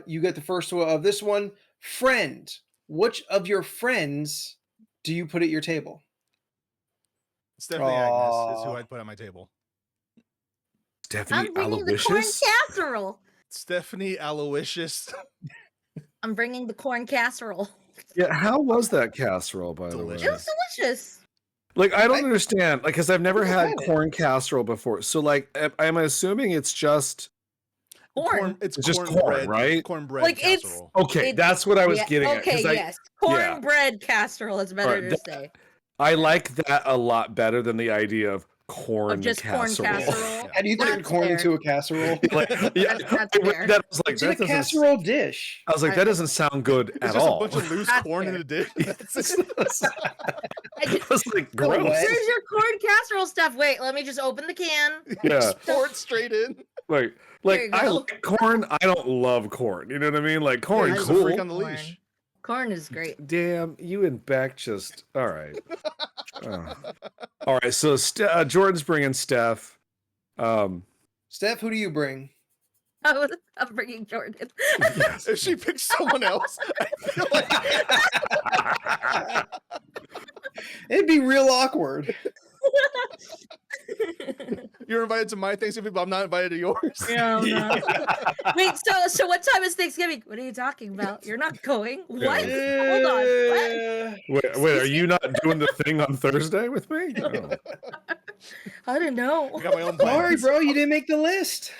You get the first one of this one. Friend. Which of your friends do you put at your table? Stephanie Agnes is who I'd put at my table. Stephanie I'm bringing the corn Aloysius? casserole. Stephanie Aloysius. I'm bringing the corn casserole. Yeah, how was that casserole, by the way? It was delicious. Like, I don't understand. Like, because I've never had had it. corn casserole before. So, like, I'm assuming it's just Corn. It's It's just cornbread, corn, right? Cornbread Like, it's- casserole. okay. It- That's what I was Yeah, getting at. okay, 'Cause yes. Cornbread casserole is better Alright, to say. I like that a lot better than the idea of corn Of just corn casserole. casserole. How do you turn That's corn fair. into a casserole? Like, yeah, That's I read fair. that, I was like, It's in a that doesn't. casserole dish. I was like, that doesn't sound good It's at just all. a bunch of loose That's corn in fair. a dish. That's it. I was like, No gross. way. Where's your corn casserole stuff? Wait, let me just open the can. Yeah, Just pour it straight in. like There you I go. like corn. I don't love corn. You know what I mean? Like corn, Yeah, I he's a cool. freak on the Corn. leash. Corn is great. Damn, you and Beck just all right. All right, so Jordan's bringing Steph. Steph, who do you bring? I'm bringing Jordan. If she picks someone else, I feel like It'd be real awkward. You're invited to my Thanksgiving, but I'm not invited to yours. Yeah, no. Wait, so what time is Thanksgiving? What are you talking about? You're not going? What? Hold on. What? Wait, are you not doing the thing on Thursday with me? Oh. I don't know. I got my own Sorry, plans. bro, you didn't make the list.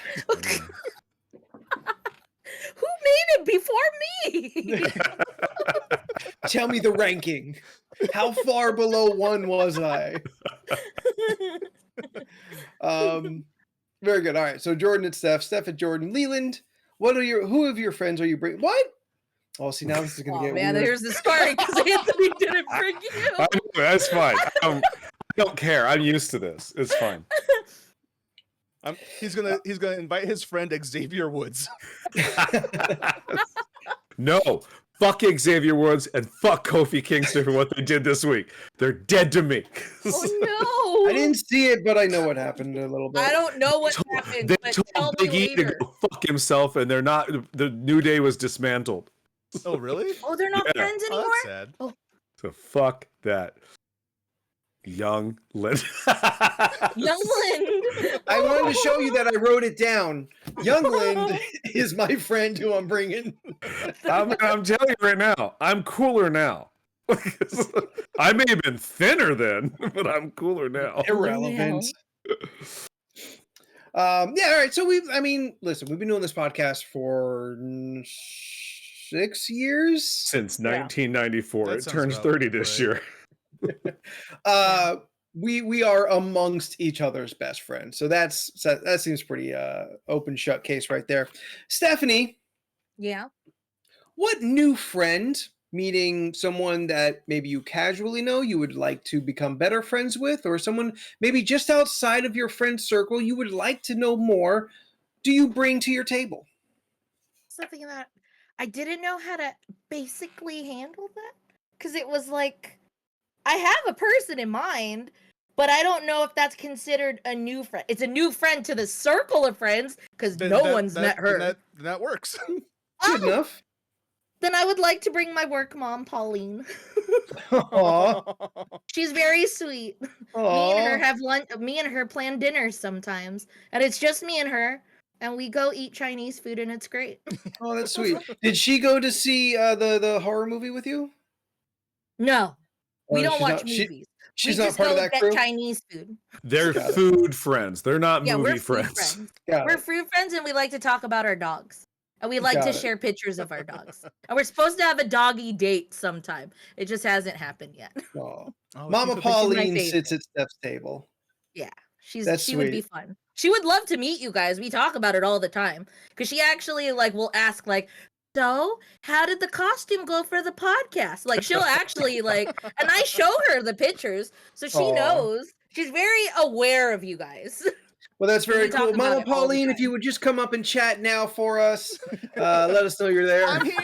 Who made it before me? Tell me the ranking. How far below 1 was I? Very good. All right. So Jordan and Steph and Jordan. Leland, who of your friends are you bringing? What? Oh, see, now this is gonna Oh get man, weird. here's the story because Anthony didn't bring you. I know, that's fine. I don't care. I'm used to this. It's fine. He's gonna invite his friend Xavier Woods. No. Fuck Xavier Woods and fuck Kofi Kingston for what they did this week. They're dead to me. Oh no! I didn't see it, but I know what happened a little bit. I don't know what happened, They but told tell me Big E to later. go fuck himself, and they're not. The New Day was dismantled. Oh, really? Oh, they're not Yeah. friends Oh, anymore. that's sad. So fuck that. Young Lynn. Young Lind. I wanted to show you that I wrote it down. Young Lind is my friend who I'm bringing. I'm telling you right now, I'm cooler now. I may have been thinner then, but I'm cooler now. Irrelevant. Yeah, all right. So listen, we've been doing this podcast for 6 years. Since Yeah. 1994. That It sounds turns about 30 this right. year. We are amongst each other's best friends. So that seems pretty open shut case right there. Stephanie, Yeah. what new friend, meeting someone that maybe you casually know, you would like to become better friends with, or someone maybe just outside of your friend circle you would like to know more, do you bring to your table? Something that I didn't know how to basically handle that because it was like I have a person in mind, but I don't know if that's considered a new friend. It's a new friend to the circle of friends because no one's met her. Then that works. Good enough. Then I would like to bring my work mom, Pauline. Aw. She's very sweet. Me and her have lunch. Me and her plan dinners sometimes, and it's just me and her, and we go eat Chinese food, and it's great. Oh, that's sweet. Did she go to see the horror movie with you? No, we Oh, don't she's watch not- movies. She's we not just part go of that get crew. Chinese food. They're Got it. food friends. They're not Yeah, movie we're food friends. friends. Got We're it. food friends, and we like to talk about our dogs. And we like Got to it. share pictures of our dogs. And we're supposed to have a doggy date sometime. It just hasn't happened yet. Aw. Oh, Mama she's a- Pauline favorite. sits at Steph's table. She That's would be sweet. fun. She would love to meet you guys. We talk about it all the time. Because she actually will ask so how did the costume go for the podcast? She'll actually and I show her the pictures. So she Aw. knows. She's very aware of you guys. Well, that's very We talk cool. about Mama it all the Pauline, if time. you would just come up and chat now for us, let us know you're there. I'm here. She's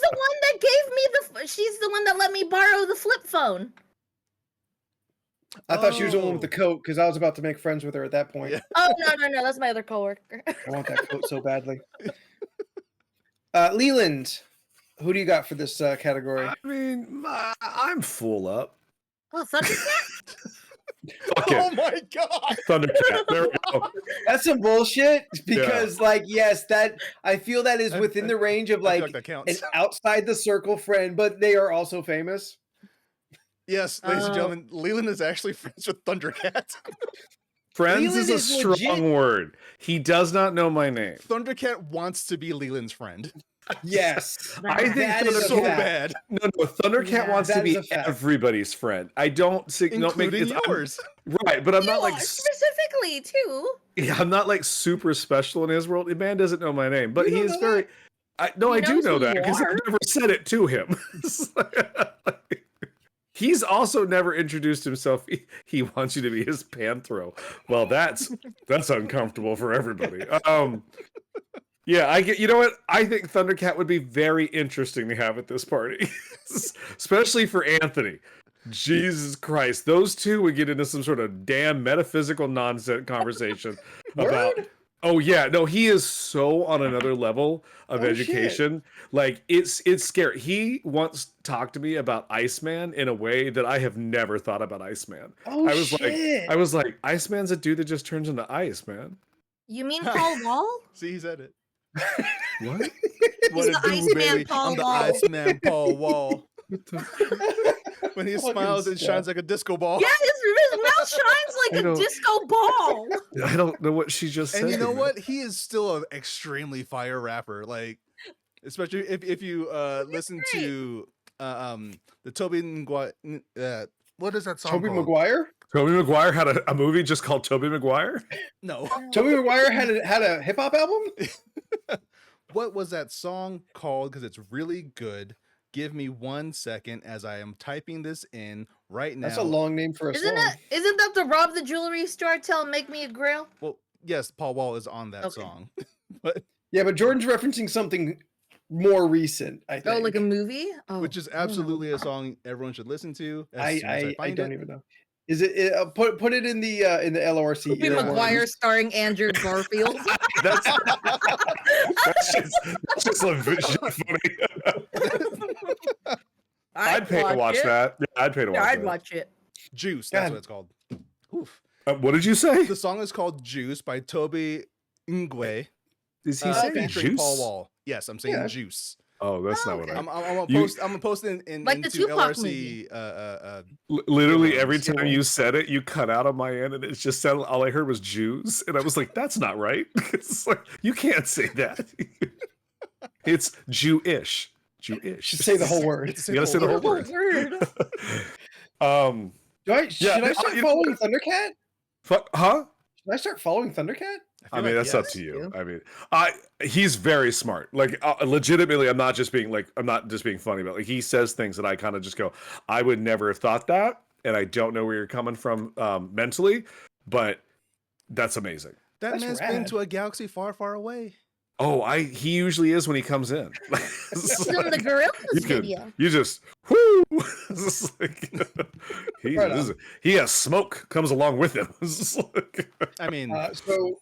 the one that gave me she's the one that let me borrow the flip phone. I thought she was the one with the Oh. coat because I was about to make friends with her at that point. Yeah. Oh no, that's my other coworker. I want that coat so badly. Leland, who do you got for this category? I mean, I'm full up. Oh, Thundercat? Fuck it. Oh my god. Thundercat. There we go. That's some bullshit because, yes, that I feel that is within the range of I feel like that an counts. outside the circle friend, but they are also famous. Yes, ladies and Oh. gentlemen, Leland is actually friends with Thundercat. Friends Leland is a is strong legit. word. He does not know my name. Thundercat wants to be Leland's friend Yes, I think that is a so fact. bad, No, Thundercat Yeah, wants to that is be a fact. everybody's friend. I don't see, don't make including I'm- yours. right, but I'm not You are specifically too. yeah, I'm not super special in his world. The man doesn't know my name, but You he don't is know very. I do knows know who that you because I've are. never said it to him. He's also never introduced himself. He wants you to be his panthro. Well, that's uncomfortable for everybody. Yeah, I get. You know what? I think Thundercat would be very interesting to have at this party, especially for Anthony. Jesus Christ, those two would get into some sort of damn metaphysical nonsense conversation about. Word? Oh yeah, no, he is so on another level of Oh, education. Like it's scary. He once talked to me about Iceman in a way that I have never thought about Iceman. Oh I shit! was like, Iceman's a dude that just turns into ice, man. You mean Paul Wall? See, he said it. What? What He's it the do, Iceman baby? Paul I'm the Wall. Iceman Paul Wall. When he Fucking smiles, it stuff. shines like a disco ball. Yeah, his mouth shines I like a don't- disco ball. I don't know what she just said. And you know to me. what? He is still an extremely fire rapper. Like, especially if you listen great. to the Toby Maguire. What is that song Toby called? Maguire. Toby Maguire had a movie just called Toby Maguire? No. Toby Maguire had a hip hop album. What was that song called? Because it's really good. Give me 1 second as I am typing this in right now. That's a long name for a song. Isn't that the rob the jewelry store? Tell him make me a grill. Well, yes, Paul Wall is on that Okay. song, but Yeah, but Jordan's referencing something more recent. I think. Oh, like a movie? Oh, which is I don't know. absolutely a song everyone should listen to. As soon as I find don't it. even know. Is it put it in the LoRC? Toby Maguire starring Andrew Garfield. That's just funny. I'd pay to watch it. that. Yeah, I'd pay to watch Yeah, I'd that. watch it. Juice. That's God. what it's called. Oof. What did you say? The song is called Juice by Toby Ngwe. Is he saying Featuring juice? Paul Wall. Yes, I'm saying Yeah. Juice. Oh, that's not what I. I'm gonna You- post it in Like the into Tupac LRC. Literally every Skip time you said it, you cut out on my end, and it just sounded. All I heard was Jews, and I was like, "That's not right." It's like you can't say that. It's Jewish. Jewish. Should say the whole word. You gotta say the whole word. Word. Um. Should I start following Thundercat? Huh? Should I start following Thundercat? I mean, that's up to you. I mean, he's very smart. Like, legitimately, I'm not just being funny, but like he says things that I kind of just go, I would never have thought that, and I don't know where you're coming from mentally, but that's amazing. That That's man's rad. been to a galaxy far, far away. Oh, he usually is when he comes in. He's in the gorillas video. You just whoo. It's just like, Right on. he has smoke comes along with him. It's just like, I mean, So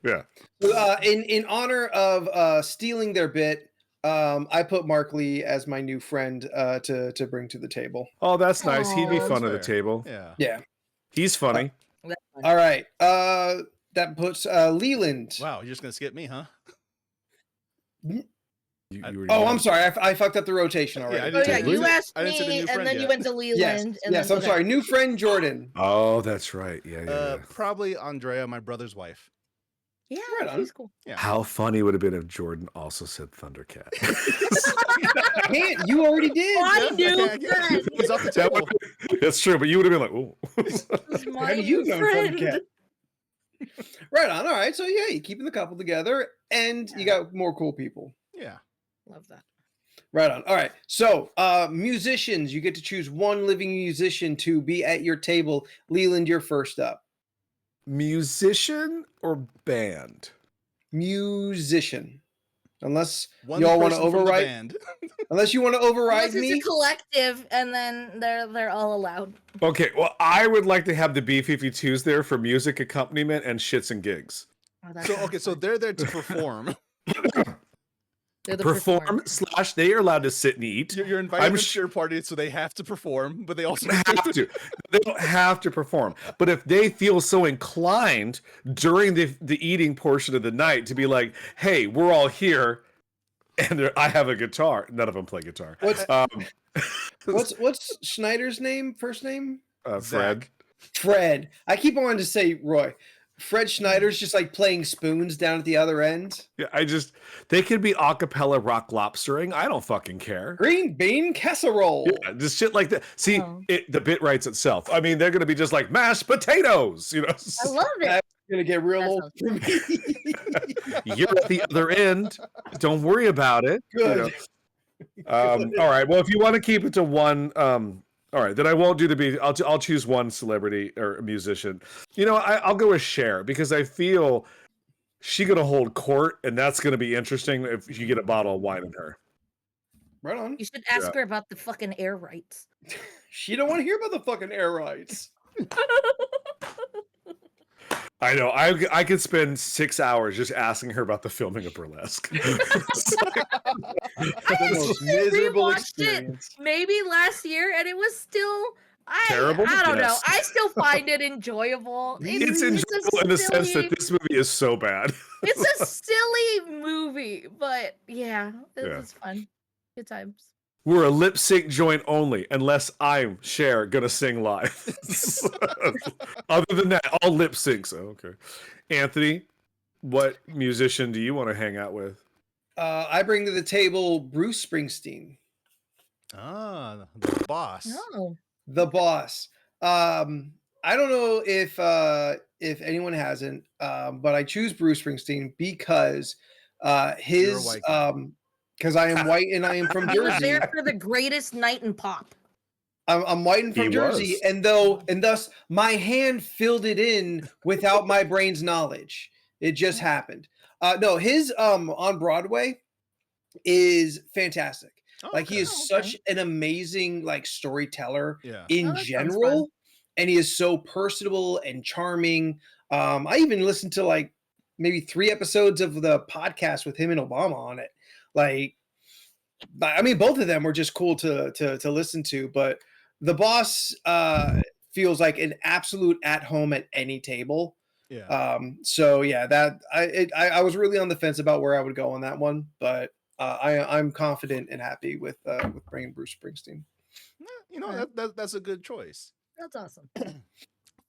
yeah. in honor of stealing their bit, I put Mark Lee as my new friend to bring to the table. Oh, that's nice. He'd be Aw. fun at the That's fair. table. yeah. Yeah. He's funny. That's fine. All right. That puts Leland. Wow, you're just gonna skip me, huh? Oh, I'm sorry. I fucked up the rotation already. I Oh didn't yeah, take you Leland. asked I didn't say the me, new and friend then you yet. went to Leland. Yes. and Yes. then I'm sorry. New friend Jordan. Oh, that's right. Yeah, yeah. Probably Andrea, my brother's wife. Yeah, Right on. she's cool. Yeah. How funny would it have been if Jordan also said Thundercat? Can't you already did? My Yeah, new I can't- friend. He's off the That table. That's true, but you would have been like, "Ooh." This is How my do you new know friend. Thundercat? Right on. All right. So yeah, you're keeping the couple together, and you got more cool people. Yeah. Love that. Right on. All right. So, musicians, you get to choose one living musician to be at your table. Leland, you're first up. Musician or band? Musician. Unless One y'all want to person from the override, band. unless you want to override Unless it's me. a collective, and then they're all allowed. Okay, well, I would like to have the B-52s there for music accompaniment and shits and gigs. Oh, that So sounds okay, so fun. they're there to perform. They're the Perform performers. / they are allowed to sit and eat. You're invited I'm to sh- your party, so they have to perform, but they also They have to. They don't have to perform. But if they feel so inclined during the eating portion of the night to be like, "Hey, we're all here, and I have a guitar." None of them play guitar. What's Schneider's name? First name? Fred. Fred. I keep wanting to say Roy. Fred Schneider's just like playing spoons down at the other end. Yeah, they could be a cappella rock lobstering. I don't fucking care. Green bean casserole. Yeah, just shit like that. See, Oh. the bit writes itself. I mean, they're gonna be just like mashed potatoes, you know. I love it. That's gonna get real That old for me. You're at the other end. Don't worry about it. you Good. know. All right. Well, if you want to keep it to one, all right, then I won't do the B. I'll choose one celebrity or a musician. You know, I'll go with Cher because I feel she's gonna hold court, and that's gonna be interesting if you get a bottle of wine in her. Right on. You should ask Yeah. her about the fucking air rights. She don't want to hear about the fucking air rights. I know. I could spend 6 hours just asking her about the filming of Burlesque. The most miserable experience. maybe last year, and it was still Terrible? I don't know. Yes. I still find it enjoyable. It's a enjoyable in the sense silly- that this movie is so bad. it's a silly movie, but yeah, it Yeah. was fun. Good times. We're a lip sync joint only, unless I'm Cher gonna sing live. Other than that, all lip syncs. Oh, okay. Anthony, what musician do you want to hang out with? I bring to the table Bruce Springsteen, Ah, the boss. Oh, the boss. I don't know if anyone hasn't, but I choose Bruce Springsteen because his white guy. because I am white and I am from he was Jersey. there for the greatest night in pop. I'm white and from He Jersey, was. and thus my hand filled it in without my brain's knowledge. It just happened. No, his on Broadway is fantastic. Like he Okay. is such an amazing like storyteller Yeah. in Oh, that sounds general, and he is so personable and charming. I even listened to like maybe 3 episodes of the podcast with him and Obama on it. Like, I mean, both of them were just cool to listen to. But the boss feels like an absolute at home at any table. Yeah. So yeah, that I was really on the fence about where I would go on that one, but I'm confident and happy with bringing Bruce Springsteen. You know, Okay. that's a good choice. That's awesome.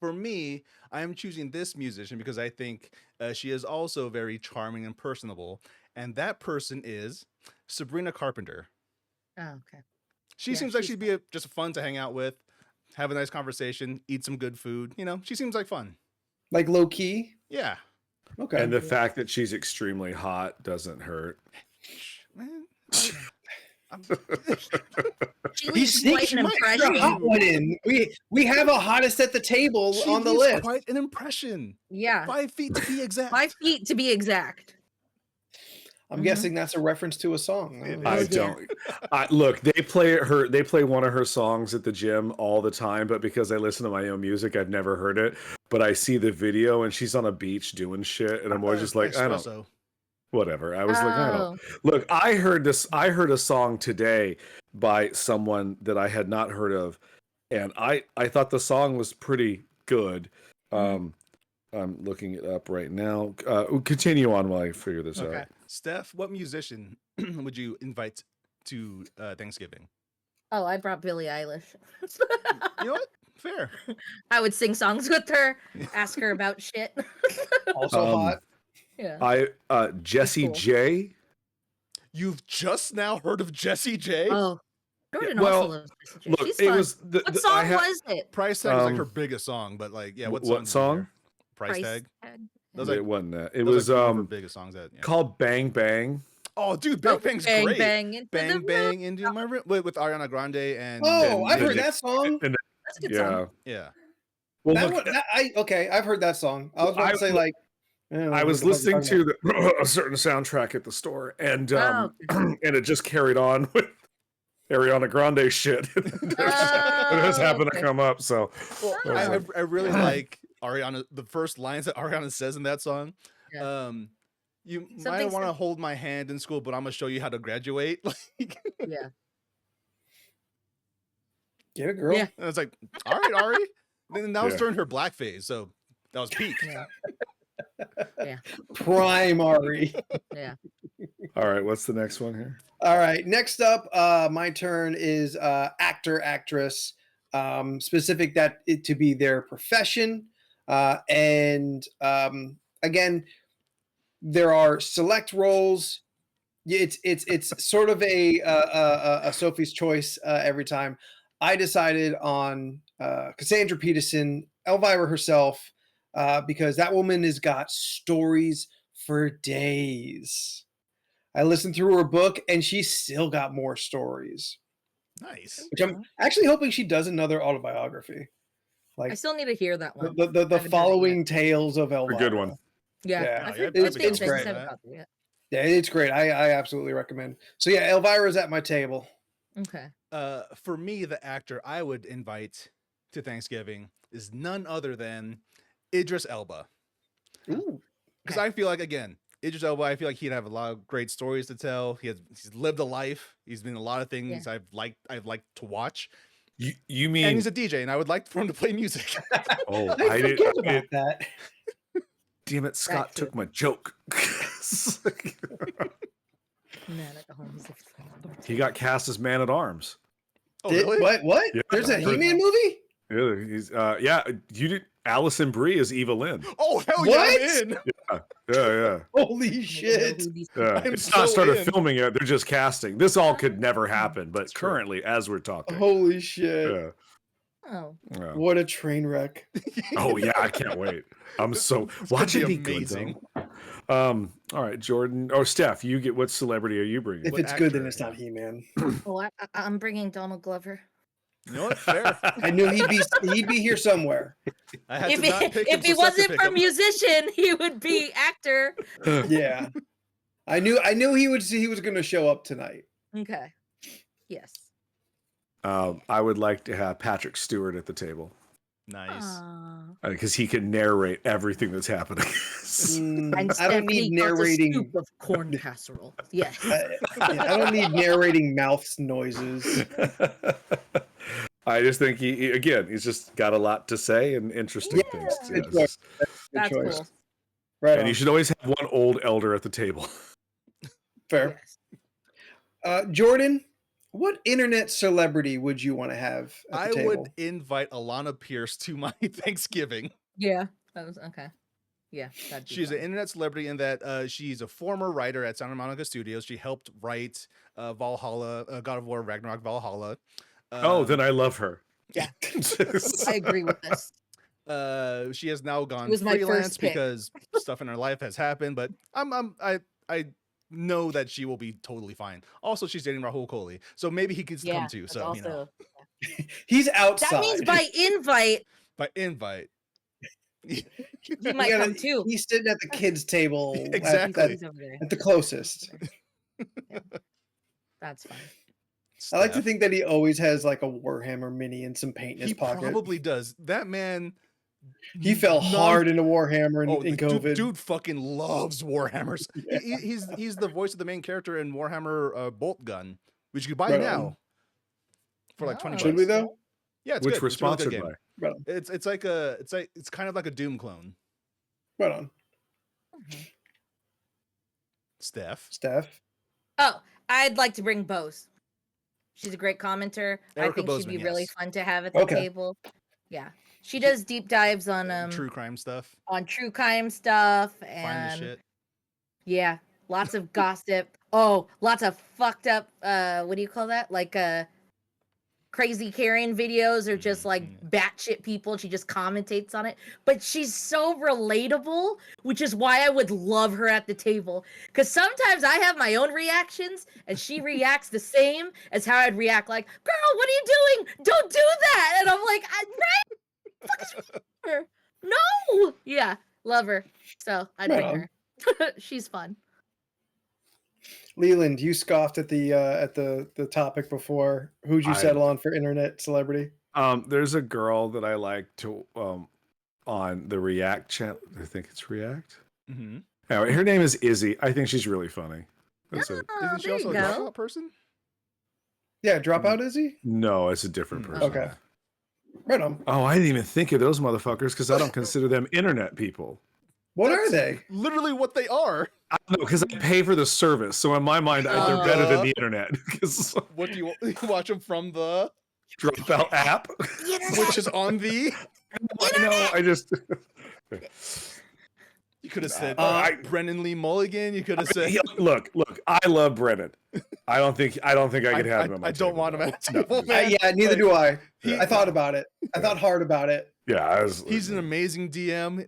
For me, I am choosing this musician because I think she is also very charming and personable, and that person is Sabrina Carpenter. Oh, okay. She Yeah, seems like she's she'd be just fun to hang out with, have a nice conversation, eat some good food. You know, she seems like fun. Like low key. Yeah. Okay. And the fact that she's extremely hot doesn't hurt. Man, She He leaves quite sneaks an an extra impression. hot one in. We have a hottest at the table she on the leaves list. quite an impression. Yeah, 5 feet to be exact. 5 feet to be exact. I'm guessing that's a reference to a song. It I is. don't. Look, they play one of her songs at the gym all the time, but because I listen to my own music, I've never heard it. But I see the video and she's on a beach doing shit, and I'm always just like, I don't. Espresso. Whatever. I was like, I don't. Oh. Look, I heard a song today by someone that I had not heard of, and I thought the song was pretty good. I'm looking it up right now. Continue on while I figure this Okay. out. Steph, what musician would you invite to Thanksgiving? Oh, I brought Billie Eilish. You know what? Fair. I would sing songs with her, ask her about shit. Also hot. Yeah. Jessie cool. J. You've just now heard of Jessie J? Oh, Jordan well, also loves Jessie J. Look, She's it fun. was What song was it? Price Tag is like her Um, biggest song, but like, yeah, what, what songs is song? there? Price Tag. Those It like, wasn't that. It those was like one of her biggest songs. That yeah. called Bang Bang. Oh, dude, Bang Bang's bang, great. Bang, into Bang the Bang into my room with Ariana Grande and Oh, I've and heard it- that song. And That's a good yeah. song. yeah. Well, That look, one, okay, I've heard that song. I was about to say like, I was listening to a certain soundtrack at the store, and Oh, and it just carried on with Ariana Grande shit. it has happened to okay. come up. So Well, I was like, I really like Ariana. The first lines that Ariana says in that song. Yeah. You Something might want to sim- hold my hand in school, but I'm gonna show you how to graduate. Like, Yeah. Get a girl. Yeah. and it's like, all right, Ari. Then that was Yeah. during her black phase, so that was peak. Yeah. Prime Ari. Yeah. all right, what's the next one here? All right. Next up, my turn is actor, actress, specific that it to be their profession. And again, there are select roles. It's sort of a Sophie's choice every time. I decided on Cassandra Peterson, Elvira herself, because that woman has got stories for days. I listened through her book, and she's still got more stories. Nice. Which I'm actually hoping she does another autobiography, I like still need to hear that one. the haven't heard it following tales of Elvira. A good one. Yeah. Yeah. I've Yeah, heard I'd good be things. down I with just haven't that. got there yet. Yeah, it's great. I absolutely recommend. So yeah, Elvira's at my table. Okay. For me, the actor I would invite to Thanksgiving is none other than Idris Elba. Ooh. Because I feel like, again, Idris Elba, I feel like he'd have a lot of great stories to tell. He's lived a life. He's been in a lot of things I've liked to watch. You And mean? he's a DJ, and I would like for him to play music. Oh, I forget about that. Damn it, Scott Back to took my joke. Man at the homes. He got cast as Man at Arms. Oh, really? What? Yeah. There's a He-Man movie? Yeah, he's you did Allison Brie as Eva Lynn. Oh, hell What? yeah, I'm in. Yeah. Holy shit. Yeah. I'm It's not so started in. filming yet. They're just casting. This all could never happen, but true. currently, as we're talking. Holy shit. Yeah. Oh. Yeah. What a train wreck. Oh yeah, I can't wait. I'm so watch it be amazing. good though. All right, Jordan or Steph, you get what celebrity are you bringing? If What it's good, then actor? it's not He-Man. Well, I'm bringing Donald Glover. You know what? Fair. I knew he'd be here somewhere. I had If to not pick him, if he so Steph could wasn't pick for him. musician, he would be actor. Yeah. I knew he was going to show up tonight. Okay. Yes. I would like to have Patrick Stewart at the table Nice. Aw. because he can narrate everything that's happening. And I don't Stephanie need got a narrating. scoop of corn casserole. Yes. I don't need narrating mouth noises. I just think he's just got a lot to say and interesting things. Yeah. Good choice. Good That's choice. cool. Right. And you should always have one old elder at the table. Fair. Yes. Jordan, what internet celebrity would you want to have at I the table? would invite Alana Pierce to my Thanksgiving. Yeah. That was okay. Yeah. that'd be She's an fun. internet celebrity in that she's a former writer at Santa Monica Studios. She helped write Valhalla, God of War Ragnarok Valhalla. Then I love her. Yeah. I agree with this. She has now gone was my first freelance pick. because stuff in her life has happened, but I know that she will be totally fine. Also, she's dating Rahul Kohli, so maybe he could Yeah. come too. that's So you know, also- He's outside. That means by invite, by invite. he You might gotta- come too. He's sitting at the kids' table Exactly. He's over there. at the closest. That's fine. I like to Steph. think that he always has like a Warhammer mini and some paint in his He pocket. probably does. That man. He fell non- hard into Warhammer Oh, in the COVID. dude fucking loves Warhammers. Yeah. He's the voice of the main character in Warhammer Bolt Gun, which you can buy Right now on. for like 20 Oh. Should bucks. we though? Yeah, it's Which good. we're It's a really good sponsored game. by. Right on. It's kind of like a Doom clone. Right on. Steph. Oh, I'd like to bring Bose. She's a great commenter. I Erica think Bozeman, she'd be really yes. fun to have at the Okay. table. Yeah. She does deep dives on True crime stuff. true crime stuff Find the and shit. yeah, lots of gossip. Oh, lots of fucked up what do you call that? Like crazy Karen videos or just like batshit people. She just commentates on it. But she's so relatable, which is why I would love her at the table. Because sometimes I have my own reactions and she reacts the same as how I'd react, like, girl, what are you doing? Don't do that. And I'm like, her. No. Yeah, love her. So I'd Right bring on. her. She's fun. Leland, you scoffed at the topic before. Who'd you I- settle on for internet celebrity? There's a girl that I like to on the React channel. I think it's React. Mm-hmm. Anyway, her name is Izzy. I think she's really funny. That's it. Oh, Isn't she there also you a go. dropout person? Yeah, dropout is he? No, it's a different person. Okay. Right on. Oh, I didn't even think of those motherfuckers because I don't consider them internet people. What are That's they? Literally what they are. I don't know because I pay for the service, so in my mind, they're better than the internet. Because What do you watch them from the dropout app. which is on the No, I just. you could have said Brennan Lee Mulligan. You could have said Look, I love Brennan. I don't think I could have him. On my I don't table, want him though. at a No, table, just- man. Yeah, neither Like, do I. he- I thought about it. I thought hard about it. Yeah, I was, He's an amazing DM,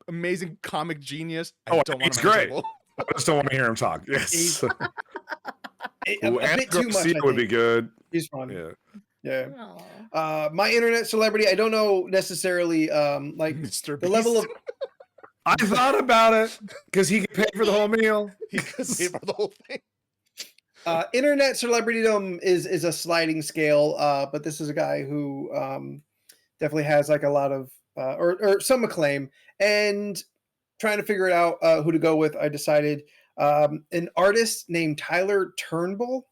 amazing comic genius. I Oh, don't want he's him at a great. table. I just don't want to hear him talk. Yes. He's- A Ooh, Andy bit too much. I Garcia would be think. good. He's fun. Yeah. Yeah. Aw. My internet celebrity, I don't know necessarily Mr. like Beast. the level of I thought about it because he could pay for the whole meal. he could pay for the whole thing. internet celebritydom is a sliding scale, but this is a guy who definitely has like a lot of or some acclaim, and trying to figure it out who to go with, I decided an artist named Tyler Turnbull.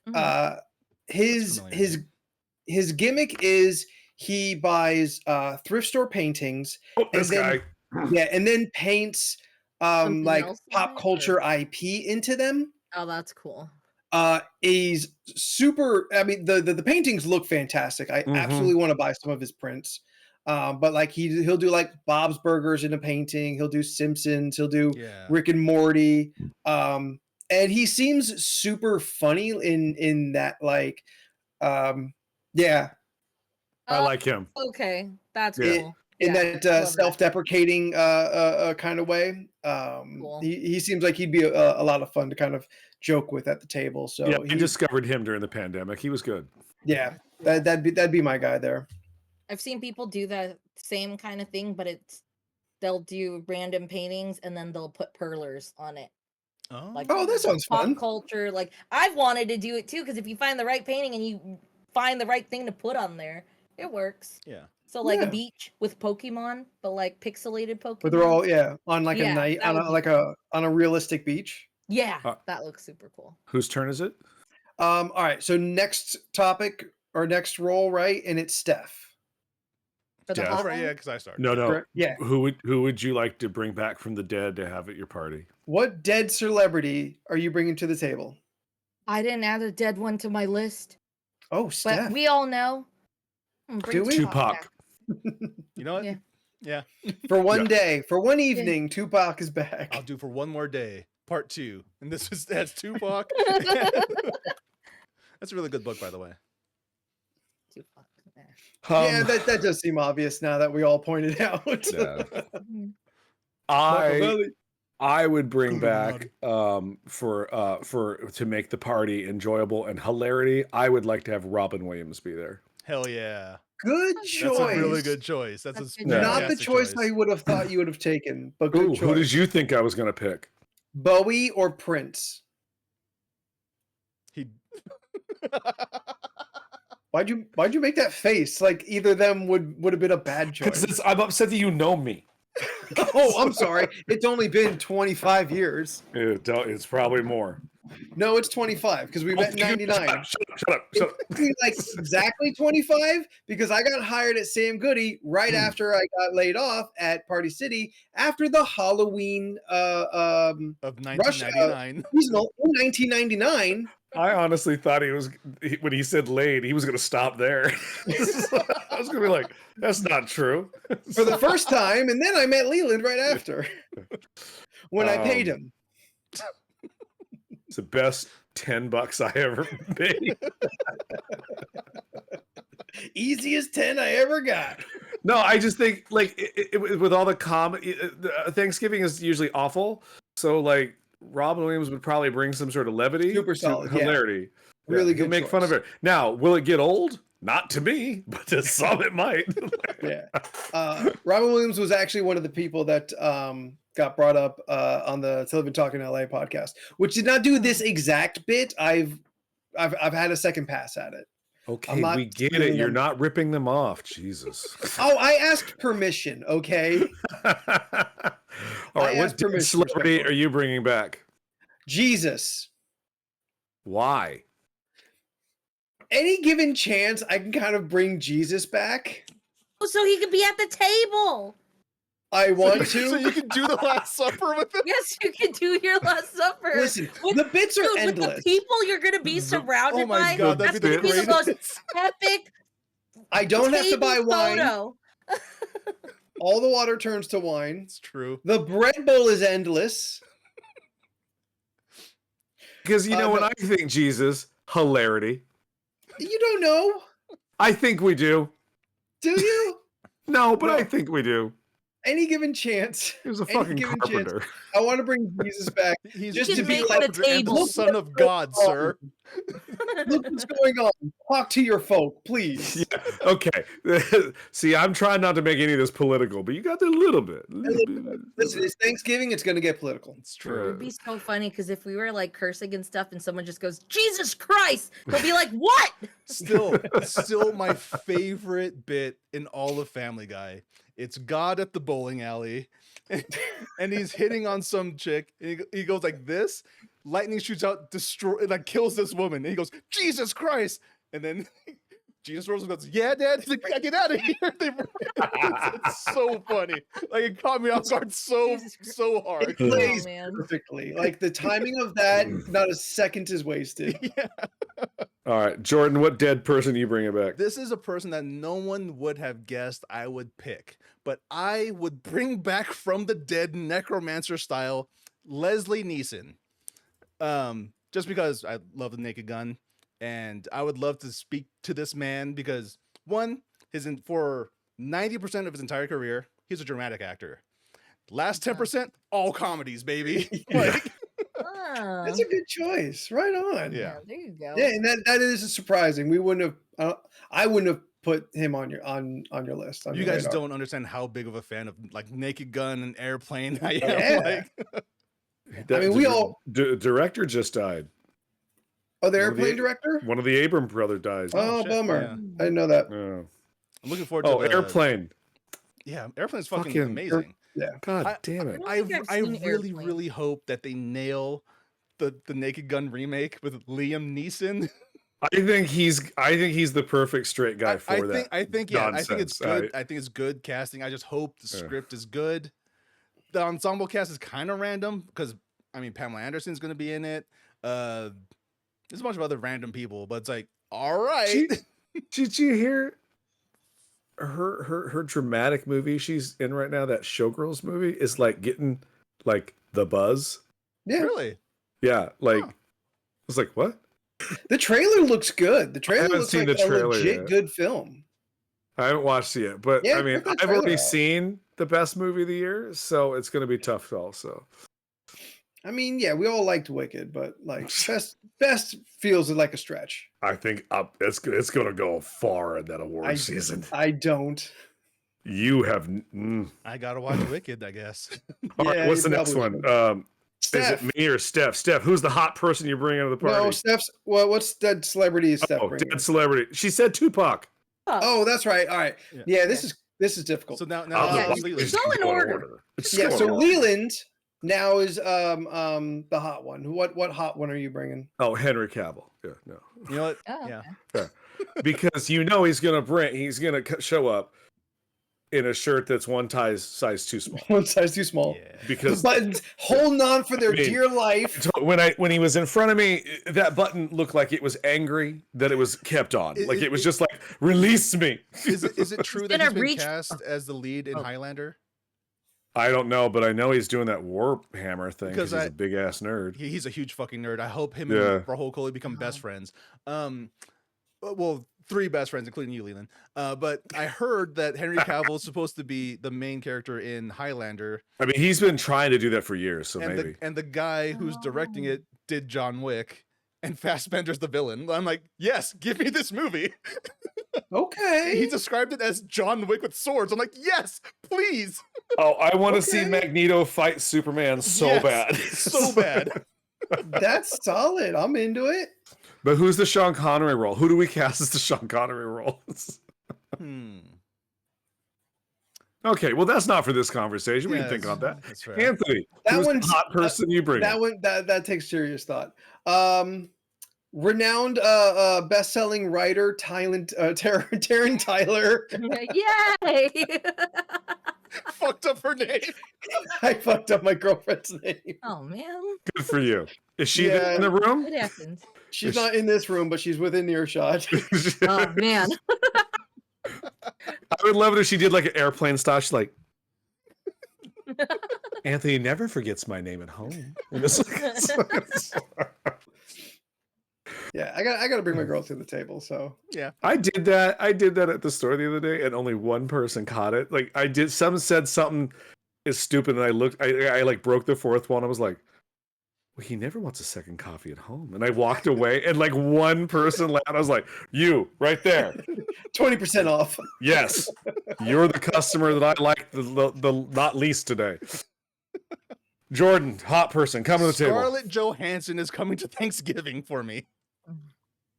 Mhm. His familiar his name. his gimmick is he buys thrift store paintings Oh, this and then guy. and then paints Something like else on pop it, culture or- IP into them. Oh, that's cool. He's super. I mean, the paintings look fantastic. I Mhm. absolutely want to buy some of his prints. But like he'll do like Bob's Burgers in a painting. He'll do Simpsons. He'll do Yeah. Rick and Morty. And he seems super funny in that like yeah I like him. Okay, that's Yeah. cool. in Yeah, that love that. self-deprecating kind of way. Cool. He seems like he'd be a lot of fun to kind of joke with at the table. So Yeah, I discovered him during the pandemic. He was good. yeah, Yeah. that'd be my guy there. I've seen people do that same kind of thing, but they'll do random paintings and then they'll put perlers on it. Oh, Like Oh, that sounds pop fun. culture. Like I've wanted to do it too, because if you find the right painting and you find the right thing to put on there, it works. yeah. So like Yeah. a beach with Pokemon, but like pixelated Pokemon. But they're all on like a Yeah, night that on would a, be like a on a realistic beach. Yeah, Uh, that looks super cool. Whose turn is it? All right, so next topic or next roll, right? And it's Steph. For the Jeff. hot All right, one? yeah, because I started. No, no. Correct? Yeah. Who would you like to bring back from the dead to have at your party? What dead celebrity are you bringing to the table? I didn't add a dead one to my list, Oh, but Steph. we all know. Bring Do we? Tupac. back. You know what? Yeah. Yeah. For one Yeah. day, for one evening, Tupac is back. I'll do for one more day. Part 2, and that's Tupac. That's a really good book, by the way. Tupac. Yeah. Yeah, that does seem obvious now that we all pointed out. Yeah. Mhm. I would bring Illuminati. back for to make the party enjoyable and hilarity. I would like to have Robin Williams be there. Hell yeah. Good That's choice. a really good choice. That's That's a good choice. Not the fantastic choice I would have thought you would have taken, but good Ooh, choice. who did you think I was going to pick? Bowie or Prince? He Why'd you make that face? Like either of them would have been a bad choice. Because I'm upset that you know me. Oh, I'm sorry. It's only been 25 years. It's probably more. No, it's 25 because we met in 99. Shut up. It's like exactly 25 because I got hired at Sam Goody right after I got laid off at Party City after the Halloween of 1999. seasonal in 1999. I honestly thought when he said laid, he was going to stop there. I was going to be like, that's not true. For the first time, and then I met Leland right after when I paid him. It's the best $10 I ever made. Easiest 10 I ever got. No, I just think like with all the Thanksgiving is usually awful. So like Robin Williams would probably bring some sort of levity, Super solid, yeah. hilarity. Really He'll good make fun choice. of it. Now, will it get old? Not to me, but to some it might. Yeah. Robin Williams was actually one of the people that got brought up on the To Live and Talk in LA podcast, which did not do this exact bit. I've had a second pass at it. Okay, we get it. stealing You're them. not ripping them off. Jesus. Oh, I asked permission, okay? All right, what asked permission, celebrity respectfully. are you bringing back? Jesus. Why? Any given chance, I can kind of bring Jesus back. Oh, so he could be at the table. I want So to. you can do the Last Supper with him. Yes, you can do your Last Supper. Listen, With- the bits are Dude, with endless. the people you're gonna be surrounded Oh my by, god, that's that'd be gonna the be the most greatest. epic I don't have to table buy wine. photo. All the water turns to wine. It's true. The bread bowl is endless. Because you know when no. I think Jesus, hilarity. You don't know, I think we do. do you? No, but No. I think we do. Any given chance, He was a Any fucking given chance. carpenter. I want to bring Jesus back. He's Just just to to be be like and the the table. Son of God, sir. Look what's going on. Talk to your folk, please. Yeah. Okay. See, I'm trying not to make any of this political, but you got a little bit. Listen, it's Thanksgiving. It's going to get political. It's It true. would be so funny because if we were like cursing and stuff and someone just goes, Jesus Christ, he'll be like, what? Still my favorite bit in all of Family Guy It's God at the bowling alley, and he's hitting on some chick. And he goes like this. Lightning shoots out, like kills this woman. And he goes, Jesus Christ! And then Jesus rolls and goes, yeah, Dad. He's like, we gotta get out of here. It's so funny. Like it caught me off guard so hard. It plays man. perfectly. Like the timing of that, not a second is wasted. Yeah. All right, Jordan, what dead person you bringing back? This is a person that no one would have guessed I would pick, but I would bring back from the dead necromancer style Leslie Neeson. Just because I love the Naked Gun, and I would love to speak to this man because one, for 90% of his entire career, he's a dramatic actor. Last 10%, all comedies, baby. Like, That's a good choice. Right on. yeah. There you go. Yeah, and that is surprising. We wouldn't have. I wouldn't have put him on your list. On You your guys radar. don't understand how big of a fan of like Naked Gun and Airplane I am. Yeah. Like, I mean, we all. Director just died. Oh, the One of the- airplane director. One of the Abram brother dies. Oh, shit, bummer. yeah. I didn't know that. Oh, I'm looking forward to oh the, Airplane. Yeah, Airplane's fucking Fucking- amazing. God damn it. I don't think I've seen really, Airplane. really hope that they nail the Naked Gun remake with Liam Neeson. I think he's the perfect straight guy for that. I think it's nonsense. good. I think it's good casting. I just hope the script is good. The ensemble cast is kind of random because I mean Pamela Anderson's going to be in it. There's a bunch of other random people, but it's like, all right. Did you hear her dramatic movie she's in right now? That Showgirls movie is like getting like the buzz. Yeah, Really? Yeah, like Huh. I was like, what? the trailer looks good. The trailer haven't looks seen like the a trailer legit yet. good film. I haven't watched it yet, but Yeah, I mean, check the I've already trailer out. seen the best movie of the year, so it's going to be tough also. I mean, yeah, we all liked Wicked, but like best feels like a stretch. I think it's going to go far in that award season. I don't. You have. I gotta watch Wicked, I guess. All right, Yeah, what's you the next probably one? Steph. Is it me or Steph? Steph, who's the hot person you're bringing to the party? No, Steph's. Well, what's that celebrity is Steph Oh, bringing? dead celebrity. She said Tupac. Oh, that's right. All right. Yeah. Yeah, this is difficult. So now Yeah, let's you- Leland. It's go in going order. It's Yeah, going so order. Leland now is the hot one. What hot one are you bringing? Oh, Henry Cavill. Yeah, no. You know what? Oh, Yeah. okay. Because he's gonna show up in a shirt that's one size too small. One size too small. Yeah. The Because buttons holding on for their I mean, dear life. when he was in front of me, that button looked like it was angry that it was kept on. Like it was just like, release me. Is it true that gonna he's been reach- cast as the lead in Highlander? I don't know, but I know he's doing that warp hammer thing because Because he's a big ass nerd. He's a huge fucking nerd. I hope him Yeah. and Rahul Kohli become best friends. Well, 3 best friends, including you, Leland. But I heard that Henry Cavill is supposed to be the main character in Highlander, I mean, he's been trying to do that for years, so and maybe. the guy who's directing Oh. it did John Wick, and Fassbender's the villain. I'm like, yes, give me this movie. Okay. He described it as John Wick with swords. I'm like, yes, please. Oh, I want to see Okay. Magneto fight Superman so Yes, bad. so bad. That's solid. I'm into it. But who's the Sean Connery role? Who do we cast as the Sean Connery role? Okay, well, that's not for this conversation. We Yeah, can think on that. that's fair. Anthony, That who's the one's- hot person you bring? That one that takes serious thought. Renowned best-selling writer Taryn Tyler. Yay! Fucked up her name. I fucked up my girlfriend's name. Oh man, Good for you. Is she Yeah. in the room? it happened. She's not in this room, but she's within earshot. Oh man. I would love it if she did like an airplane style. She's like, Anthony never forgets my name at home. And it's like- Yeah, I got to bring my girl to the table. So I did that. I did that at the store the other day, and only one person caught it. Like I did, some said something is stupid, and I looked. I like broke the fourth one. I was like, well, he never wants a second coffee at home, and I walked away, and like one person laughed. I was like, you right there. 20% off. Yes, you're the customer that I like the not least today. Jordan, hot person, come to the table. Scarlett Johansson is coming to Thanksgiving for me.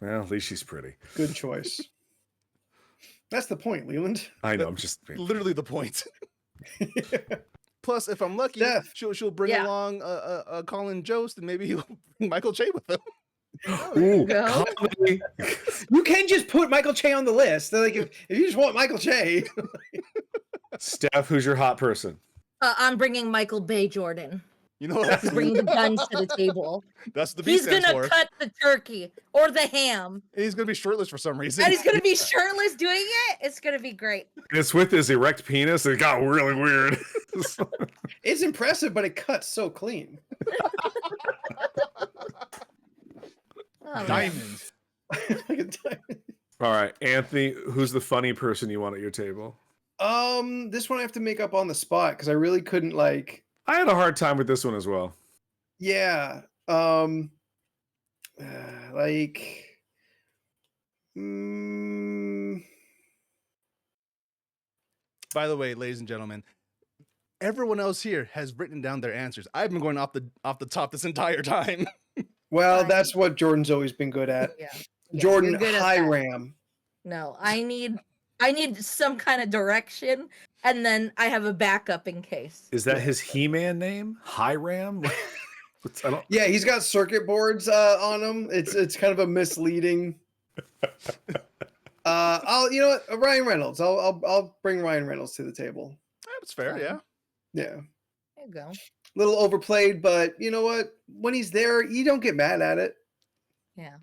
Well, at least she's pretty. Good choice. That's the point, Leland. I know. I'm just Literally the point. Plus, if I'm lucky, Steph. she'll bring Yeah. along Colin Jost, and maybe he'll bring Michael Che with him. Oh, there you go. comedy. You can just put Michael Che on the list. They're like, if you just want Michael Che. Steph, who's your hot person? I'm bringing Michael Bay Jordan. You know what? He's bringing the guns to the table. That's the B He's stands gonna for. cut the turkey or the ham, He's gonna be shirtless for some reason. and he's gonna be shirtless doing it. It's gonna be great. And it's with his erect penis. It got really weird. It's impressive, but it cuts so clean. Oh, man. Diamonds. Like a diamond. All right, Anthony, who's the funny person you want at your table? This one I have to make up on the spot because I really couldn't like. I had a hard time with this one as well. Yeah. Like. By the way, ladies and gentlemen, everyone else here has written down their answers. I've been going off the top this entire time. Well, Fine. that's what Jordan's always been good at. Yeah. Jordan you're good at high that. ram. No, I need some kind of direction, and then I have a backup in case. Is that his He-Man name? Hiram? I don't. Yeah, he's got circuit boards on him. It's kind of a misleading. I'll Ryan Reynolds. I'll bring Ryan Reynolds to the table. That's fair, yeah. Yeah, There you go. little overplayed, but you know what? When he's there, you don't get mad at it. Yeah.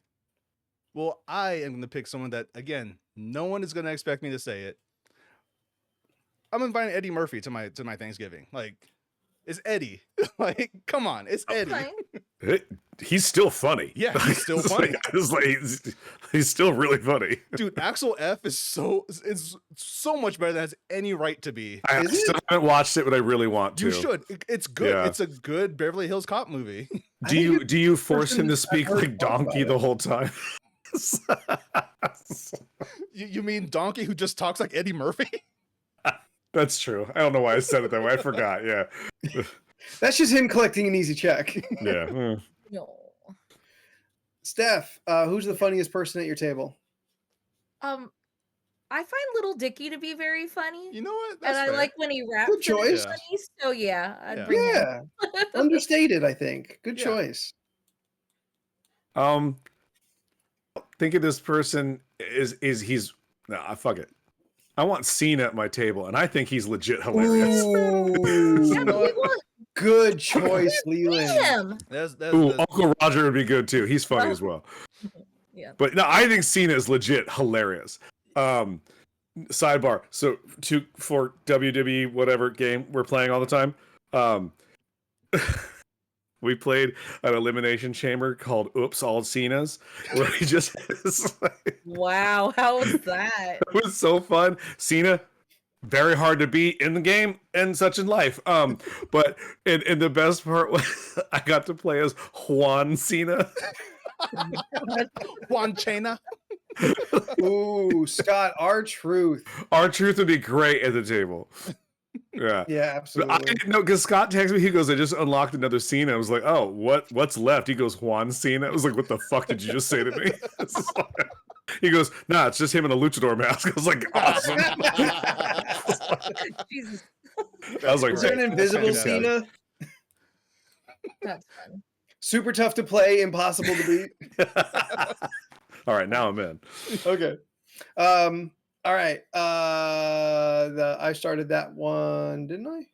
Well, I am going to pick someone that, again, no one is going to expect me to say it. I'm inviting Eddie Murphy to my Thanksgiving. Like, it's Eddie. Like, come on, it's Eddie. Fine. He's still funny. Yeah, he's still It's funny. He's still really funny. Dude, Axel F is so much better than it has any right to be. I Is still it? haven't watched it, but I really want to. You should. It's good. Yeah. It's a good Beverly Hills Cop movie. Do you force him to person speak I've heard like talk about Donkey it. the whole time? You mean Donkey who just talks like Eddie Murphy? That's true. I don't know why I said it that way. I forgot. Yeah. That's just him collecting an easy check. Yeah. No. Steph, who's the funniest person at your table? I find Little Dicky to be very funny, You know what? and That's I fair. like when he raps. Good and choice. it's funny, so yeah, I'd Yeah. bring him. Yeah, understated. I think. Good Yeah. choice. Think of this person is he's fuck it. I want Cena at my table, and I think he's legit hilarious. Ooh, Yeah, but we want good choice, Leland. him. That's Ooh, that's- Uncle Roger would be good too. He's funny as well. Yeah. But no, I think Cena is legit hilarious. Sidebar. So for WWE whatever game we're playing all the time, we played an elimination chamber called Oops All Cenas, where he just Wow, how was that? it was so fun. Cena, very hard to beat in the game and such in life. But in the best part was I got to play as Juan Cena. Juan Chena. Ooh, Scott, our truth. Our truth would be great at the table. Yeah. Yeah, But absolutely. I didn't know because Scott texted me. He goes, "I just unlocked another Cena." I was like, "Oh, what's left?" He goes, "Juan Cena." I was like, "What the fuck did you just say to me?" He goes, "Nah, it's just him in a luchador mask." I was like, "Awesome." Jesus, I was like, Is there an "Right." invisible Yeah. Cena? that's fun. Super tough to play, impossible to beat. All right, now I'm in. Okay. All right. I started that one, didn't I?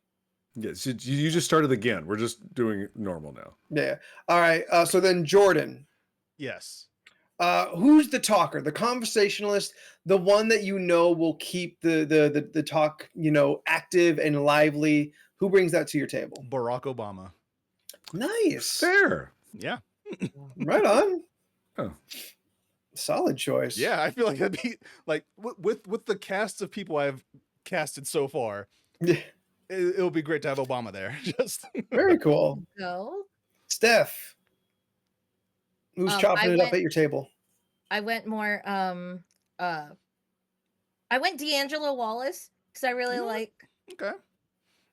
Yes, you just started again. We're just doing normal now. Yeah. All right. So then Jordan, Yes. who's the talker, the conversationalist, the one that you know will keep the talk, active and lively? Who brings that to your table? Barack Obama. Nice. Fair. Yeah. Right on. Oh. Solid choice. Yeah, I feel like that'd be like with the cast of people I've casted so far, Yeah. it'll be great to have Obama there. Just Very cool. Go. Steph, who's chopping I it up went- at your table? I went more. I went D'Angelo Wallace because I really You know what? like. okay.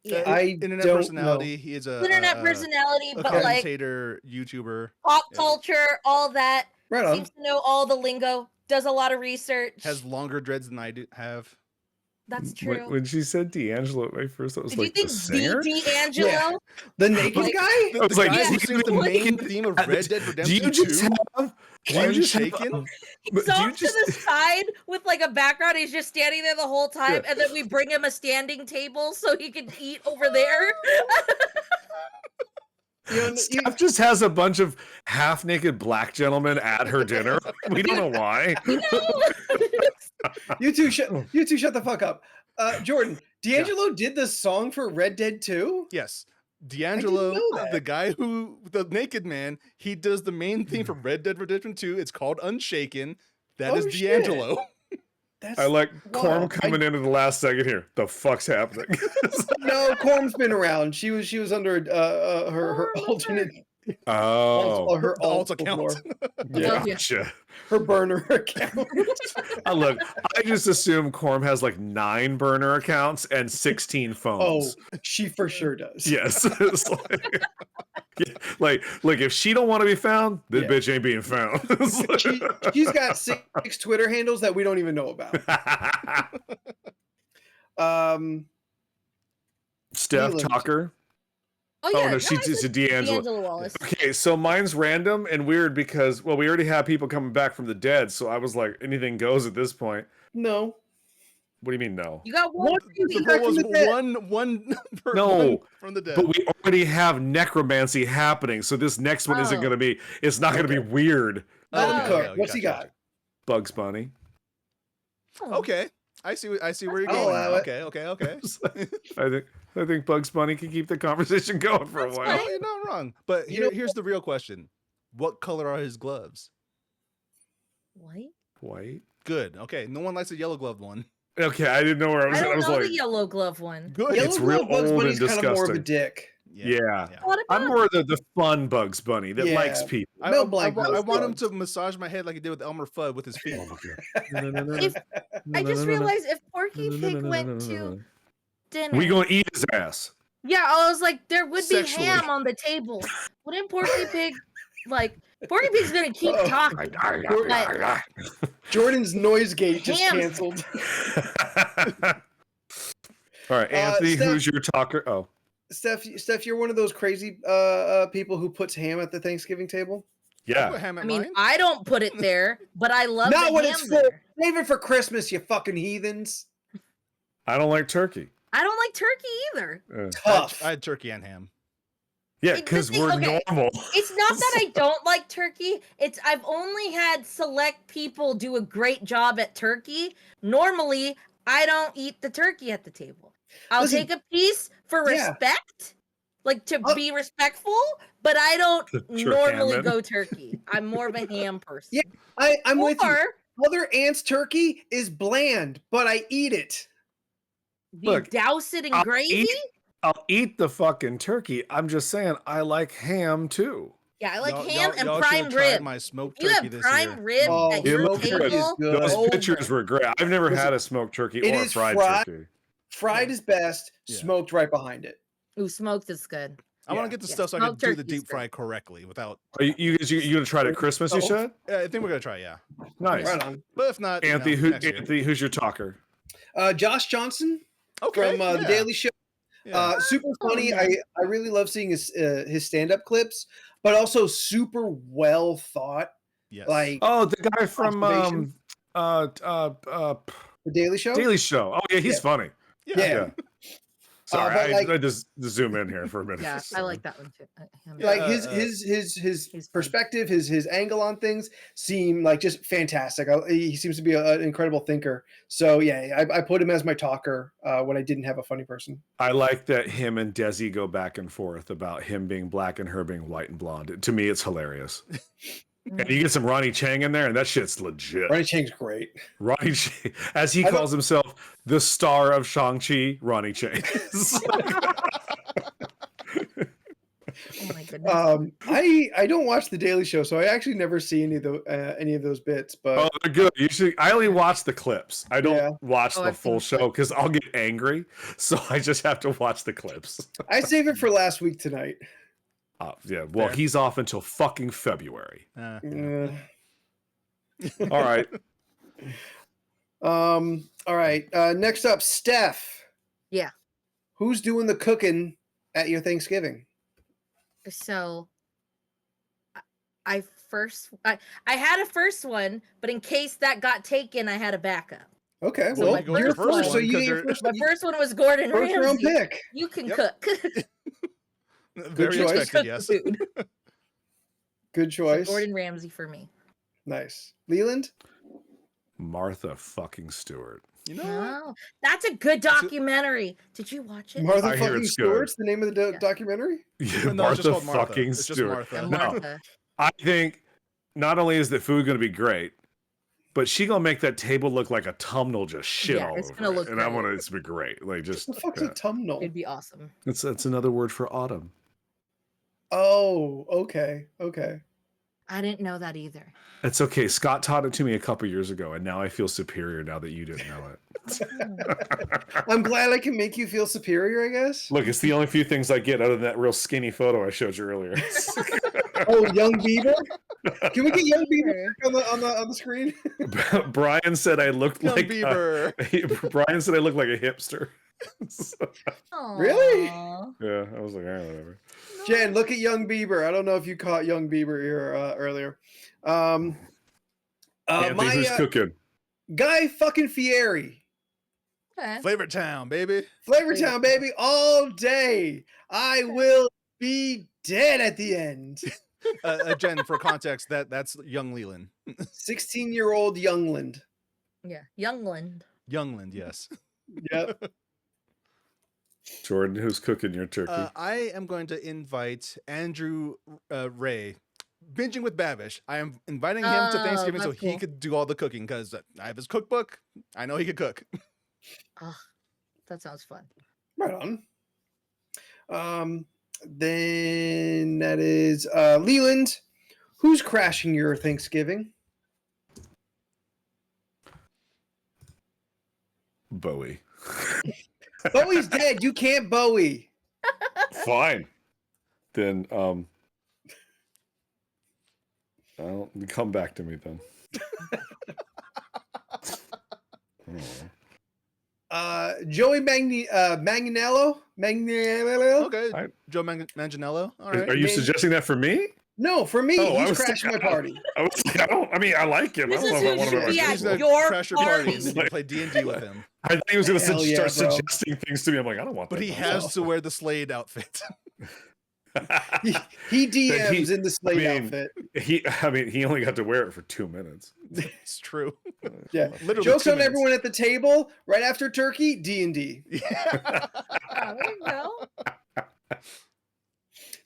Yeah. I Internet don't personality. He is a Internet a personality, a but like commentator, YouTuber. pop Yeah. culture, all that. Right on. Seems to know all the lingo. does a lot of research. Has longer dreads than I do have. That's true. When she said D'Angelo at my first, I was Did like, you the think singer? D'Angelo? Yeah. The naked Like- guy? The, I was the like, guy yeah. who sings the Like- main theme of Red Dead Do Redemption you just 2. have? Do you just have? Unshaken? But He's do you off to the just? side with like a background. He's just standing there the whole time, Yeah. and then we bring him a standing table so he can eat over there. Steph just has a bunch of half-naked black gentlemen at her dinner. We don't know why. You two shut the fuck up. Jordan, D'Angelo did the song for Red Dead 2? Yes. D'Angelo, know that. the guy who, the naked man, he does the main theme for Red Dead Redemption 2. It's called Unshaken. That Oh, is shit. D'Angelo. That's I like wow. Corm coming into the last second here. The fuck's happening? No, Corm's been around. She was under her alternate Oh, her The alt before. account. Yeah. gotcha. Her burner account. Look, I just assume Corm has like 9 burner accounts and 16 Oh, phones. she for sure does. Yes. It's like, yeah, like, look, if she don't want to be found, this Yeah. bitch ain't being found. It's like- She's got 6 Twitter handles that we don't even know about. Steph Leland. Tucker. Oh Oh yeah, no, I she's said D'Angelo. D'Angelo Wallace. Okay, so mine's random and weird because we already have people coming back from the dead, so I was like, anything goes at this point. No. What do you mean no? You got one. There back from was the dead. one No, from the dead. But we already have necromancy happening, so this next one isn't Oh. going to be. It's not going to be weird. Metal okay, Cook, what's he got? Bugs Bunny. Oh. Okay. I see where you're I'll going. allow now. it. Okay. I think Bugs Bunny can keep the conversation going for a That's while. fine. Well, you're not wrong. But You know- here's the real question. What color are his gloves? White? White. Good. Okay. No one likes a yellow gloved one. Okay, I didn't know where I was. I I don't was know like, the yellow glove one. Good. Yellow It's Glove real Bugs old Bunny's and kind of more of a disgusting. dick. Yeah. What about I'm more the fun Bugs Bunny that Yeah. likes people. Mel Blanc I knows want him bugs. to massage my head like he did with Elmer Fudd with his feet. If I just realized if Porky Pig went to dinner, We gonna eat his ass. yeah, I was like, there would be Sexually. ham on the table. Wouldn't Porky Pig like Porky Pig's gonna keep Uh-oh. talking? Like, Jordan's noise gate just Ham. canceled. All right, Anthony, Steph- who's your talker? Oh, Steph, you're one of those crazy people who puts ham at the Thanksgiving table. I yeah. put ham I at mean, mine. I don't put it there, but I love Not the when ham it's full. there. Save it for Christmas, you fucking heathens. I don't like turkey. I don't like turkey either. Tough. I had turkey and ham. Yeah, It- because the we're thing- okay. normal. It's not that I don't like turkey. It's I've only had select people do a great job at turkey. Normally, I don't eat the turkey at the table. I'll Listen, take a piece for yeah. respect, like to Oh. be respectful, but I don't Sure, normally Hammond. go turkey. I'm more of a ham person. Yeah, I'm with you. Or Mother Aunt's turkey is bland, but I eat it. you Look, douse it in I'll gravy. I'll eat the fucking turkey. I'm just saying I like ham too. Yeah, I like Y'all- ham y'all- and y'all prime should've tried rib. My smoked You turkey have this prime year. rib Oh, at it your looks good. table. Those Oh, pictures were great. I've never Listen, had a smoked turkey it or a is fried fried. turkey. Fried is best. Yeah. Smoked right behind it. Ooh, smoked is good. I want Yeah. to get the Yeah, stuff so I can smoked do the turkey's deep good. fry correctly without. Are you gonna try it at Christmas? You Oh. said. I think we're gonna try. Yeah, Nice. Right on. but if not, Anthony, next year. who's your talker? Josh Johnson Okay, from The yeah, Daily Show. yeah. Super Oh, funny. yeah. I really love seeing his stand-up clips, but also super well thought. Yes. Like Oh, the guy from Observation. The The Daily Show. Daily Show. Oh yeah, he's Yeah. funny. Yeah. Sorry, but like- I just zoom in here for a minute. Yeah, I like that one too. Ham. Yeah. Like He's his funny. perspective, his angle on things seem like just fantastic. He seems to be an incredible thinker. So yeah, I put him as my talker when I didn't have a funny person. I like that him and Desi go back and forth about him being black and her being white and blonde. To me, it's hilarious. And you get some Ronnie Chang in there, and that shit's legit. Ronnie Chang's great. Ronnie Chang, as he I don't- calls himself, the star of Shang-Chi, Ronnie Chang. Oh my goodness. I don't watch the Daily Show, so I actually never see any of those bits. But Oh, they're good. You should. I only watch the clips. I don't Yeah. watch Oh, the I've full seen show because I'll get angry. So I just have to watch the clips. I save it for last week tonight. Yeah. Well, Fair. he's off until fucking February. Uh, All right. All right. Next up, Steph. Yeah. Who's doing the cooking at your Thanksgiving? So I had a first one, but in case that got taken, I had a backup. Okay, So well, my you're first one- first, so you because get your they're- first, My first one was Gordon first round Ramsay. pick. You can Yep. cook. Very choice. expected, Cook yes. the food. Good So choice. Gordon Ramsay for me. Nice. Leland? Martha fucking Stewart. You know what? Oh, that's a good documentary. Did you watch it? Martha I hear fucking it's Stewart's good. the name of the Yeah. documentary? Yeah, No, it's just Martha called Martha. fucking It's just Stewart. Martha. And No. Martha. I think not only is the food going to be great, but she gonna make that table look like a tumnal just shit Yeah, all it's over gonna it. look And I great. want it to be great. Like just The fuck's yeah. a tumnal? It'd be awesome. It's another word for autumn. Oh, okay. Okay. I didn't know that either. It's okay. Scott taught it to me a couple years ago, and now I feel superior now that you didn't know it. I'm glad I can make you feel superior, I guess. Look, it's the only few things I get other than that real skinny photo I showed you earlier. Oh, Young Beaver? Can we get Young Beaver on the screen? Brian said I looked Young like Beaver. Brian said I looked like a hipster. Really? Aw. Yeah, I was like, whatever. Jen, look at Young Bieber. I don't know if you caught Young Bieber here earlier. Anthony, who's cooking? Guy fucking Fieri. Okay. Flavor Town, baby. Flavortown, baby, all day. I will be dead at the end. Jen, for context, that's young Leland. 16-year-old Youngland. Yeah, Youngland. Youngland, yes. Yep. Jordan, who's cooking your turkey? I am going to invite Andrew Ray, Binging with Babish. I am inviting him to Oh, Thanksgiving so that's he cool. could do all the cooking because I have his cookbook. I know he could cook. Oh, that sounds fun. Right on. Then that is Leland. Who's crashing your Thanksgiving? Bowie. Bowie's dead. You can't Bowie. Fine. Then come back to me then. Joey Manganiello? Manganiello? Okay, Joe Manganiello. All right. Are you suggesting that for me? No, for me. Oh, I He's was crashing my thinking- party. I was like, I like him. This I don't is know if I who want should him be on my at He's team. gonna your crash your party and then you Like- play D&D with him. I think he was going to Hell yeah, start bro. suggesting things to me. I'm like, I don't want that. But he nonsense. has to wear the Slade outfit. He DMs in the Slade I mean, outfit. he only got to wear it for 2 minutes. It's true. Yeah. Literally Jokes 2 on minutes. everyone at the table. Right after turkey, D&D. Oh, there you go.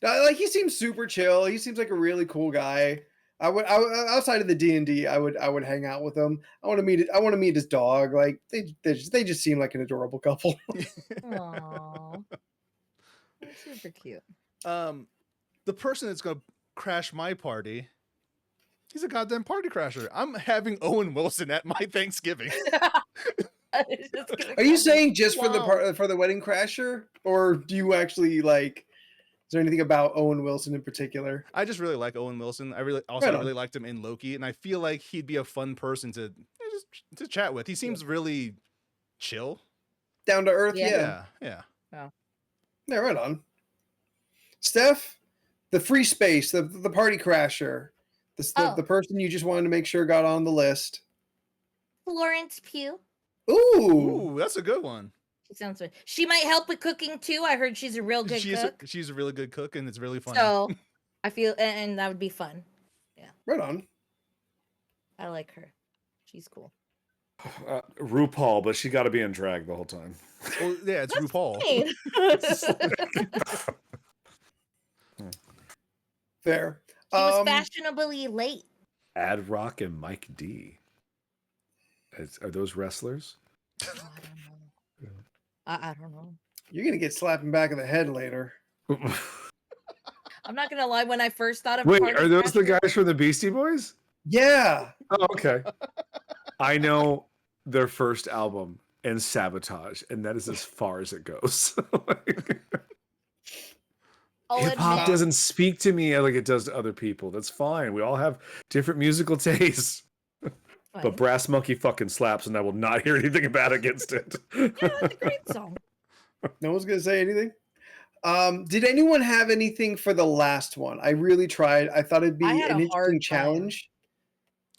Like he seems super chill. He seems like a really cool guy. I would outside of the D&D, I would hang out with him. I want to meet his dog. Like they just seem like an adorable couple. Aw. That's super cute. The person that's gonna crash my party, he's a goddamn party crasher. I'm having Owen Wilson at my Thanksgiving. It's just gonna Are you come saying just for slow. the wedding crasher, or do you actually like? Is there anything about Owen Wilson in particular? I just really like Owen Wilson. I Right on. really liked him in Loki, and I feel like he'd be a fun person to chat with. He seems really chill. Down to earth, Yeah. yeah. Yeah. Yeah, right on. Steph, the free space, the party crasher, Oh. the person you just wanted to make sure got on the list. Florence Pugh. Ooh, Ooh, that's a good one. She sounds good. She might help with cooking too. I heard she's a real good cook. She's a really good cook, and it's really funny. So I feel, and that would be fun. right on. I like her. She's cool. RuPaul, but she got to be in drag the whole time. Well, yeah, it's RuPaul. Fair. She was fashionably late. Ad Rock and Mike D. Are those wrestlers? Oh, I don't know. I don't know. You're gonna get slapped in the back of the head later. I'm not gonna lie. When I first thought of Wait, Party are those the Crasher- guys from the Beastie Boys? Yeah. Oh, okay. I know their first album and Sabotage, and that is as far as it goes. I'll Hip hop admit- doesn't speak to me like it does to other people. That's fine. We all have different musical tastes. But fine. Brass Monkey fucking slaps, and I will not hear anything bad against it. Yeah, it's a great song. No one's gonna say anything. Did anyone have anything for the last one? I really tried. I thought it'd be I had an a interesting hard time. challenge.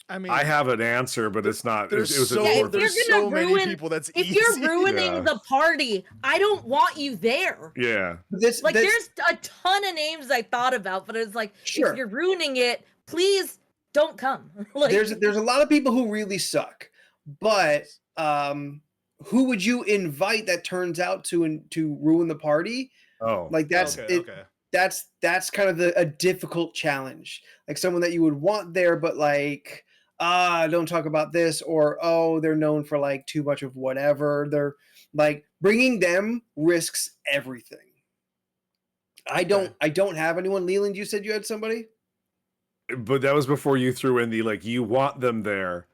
I mean, I have an answer, but it's not. It there's was so Yeah, if important. there's you're gonna so many ruin- people that's If easy. you're ruining Yeah. the party, I don't want you there. Yeah. Like, there's a ton of names I thought about, but it's like, Sure. if you're ruining it, please don't come. Like, there's a lot of people who really suck, but who would you invite that turns out to ruin the party? Oh. Like that's okay, it. okay. That's kind of a difficult challenge. Like someone that you would want there, but like don't talk about this, or oh, they're known for like too much of whatever. They're like bringing them risks everything. I don't have anyone. Leland, you said you had somebody? But that was before you threw in the like you want them there,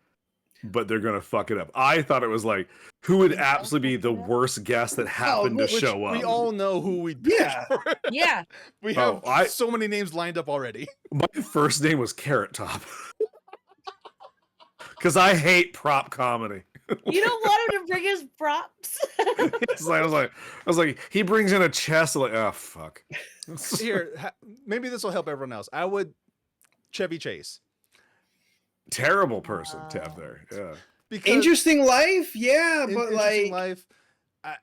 but they're gonna fuck it up. I thought it was like who would absolutely be the worst guest that happened to which show up. We all know who we Yeah. yeah. We have Oh, so many names lined up already. My first name was Carrot Top. Because I hate prop comedy. You don't want him to bring his props. It's like, I was like, he brings in a chest. I'm like, oh fuck. Here, maybe this will help everyone else. I would Chevy Chase. Terrible person to have there. Yeah. Because Interesting life, yeah, but interesting like life.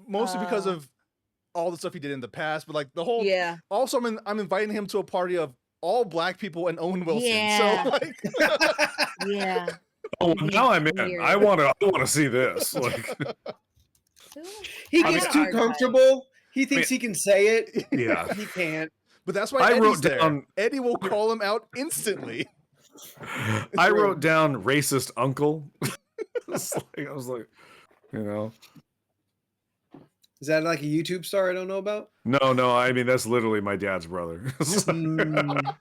Mostly because of all the stuff he did in the past, but like the whole. Yeah. Also, I'm inviting him to a party of all black people and Owen Wilson. Yeah. So like, Yeah. Oh, It'd be now I'm in. weird. I want to see this. Like, he I gets had a too hard time. comfortable. He thinks he can say it. yeah. He can't. but that's why I Eddie's wrote there. down- Eddie will call him out instantly. I wrote down racist uncle. I was like, you know, Is that like a YouTube star I don't know about? no. I mean, that's literally my dad's brother. Mm,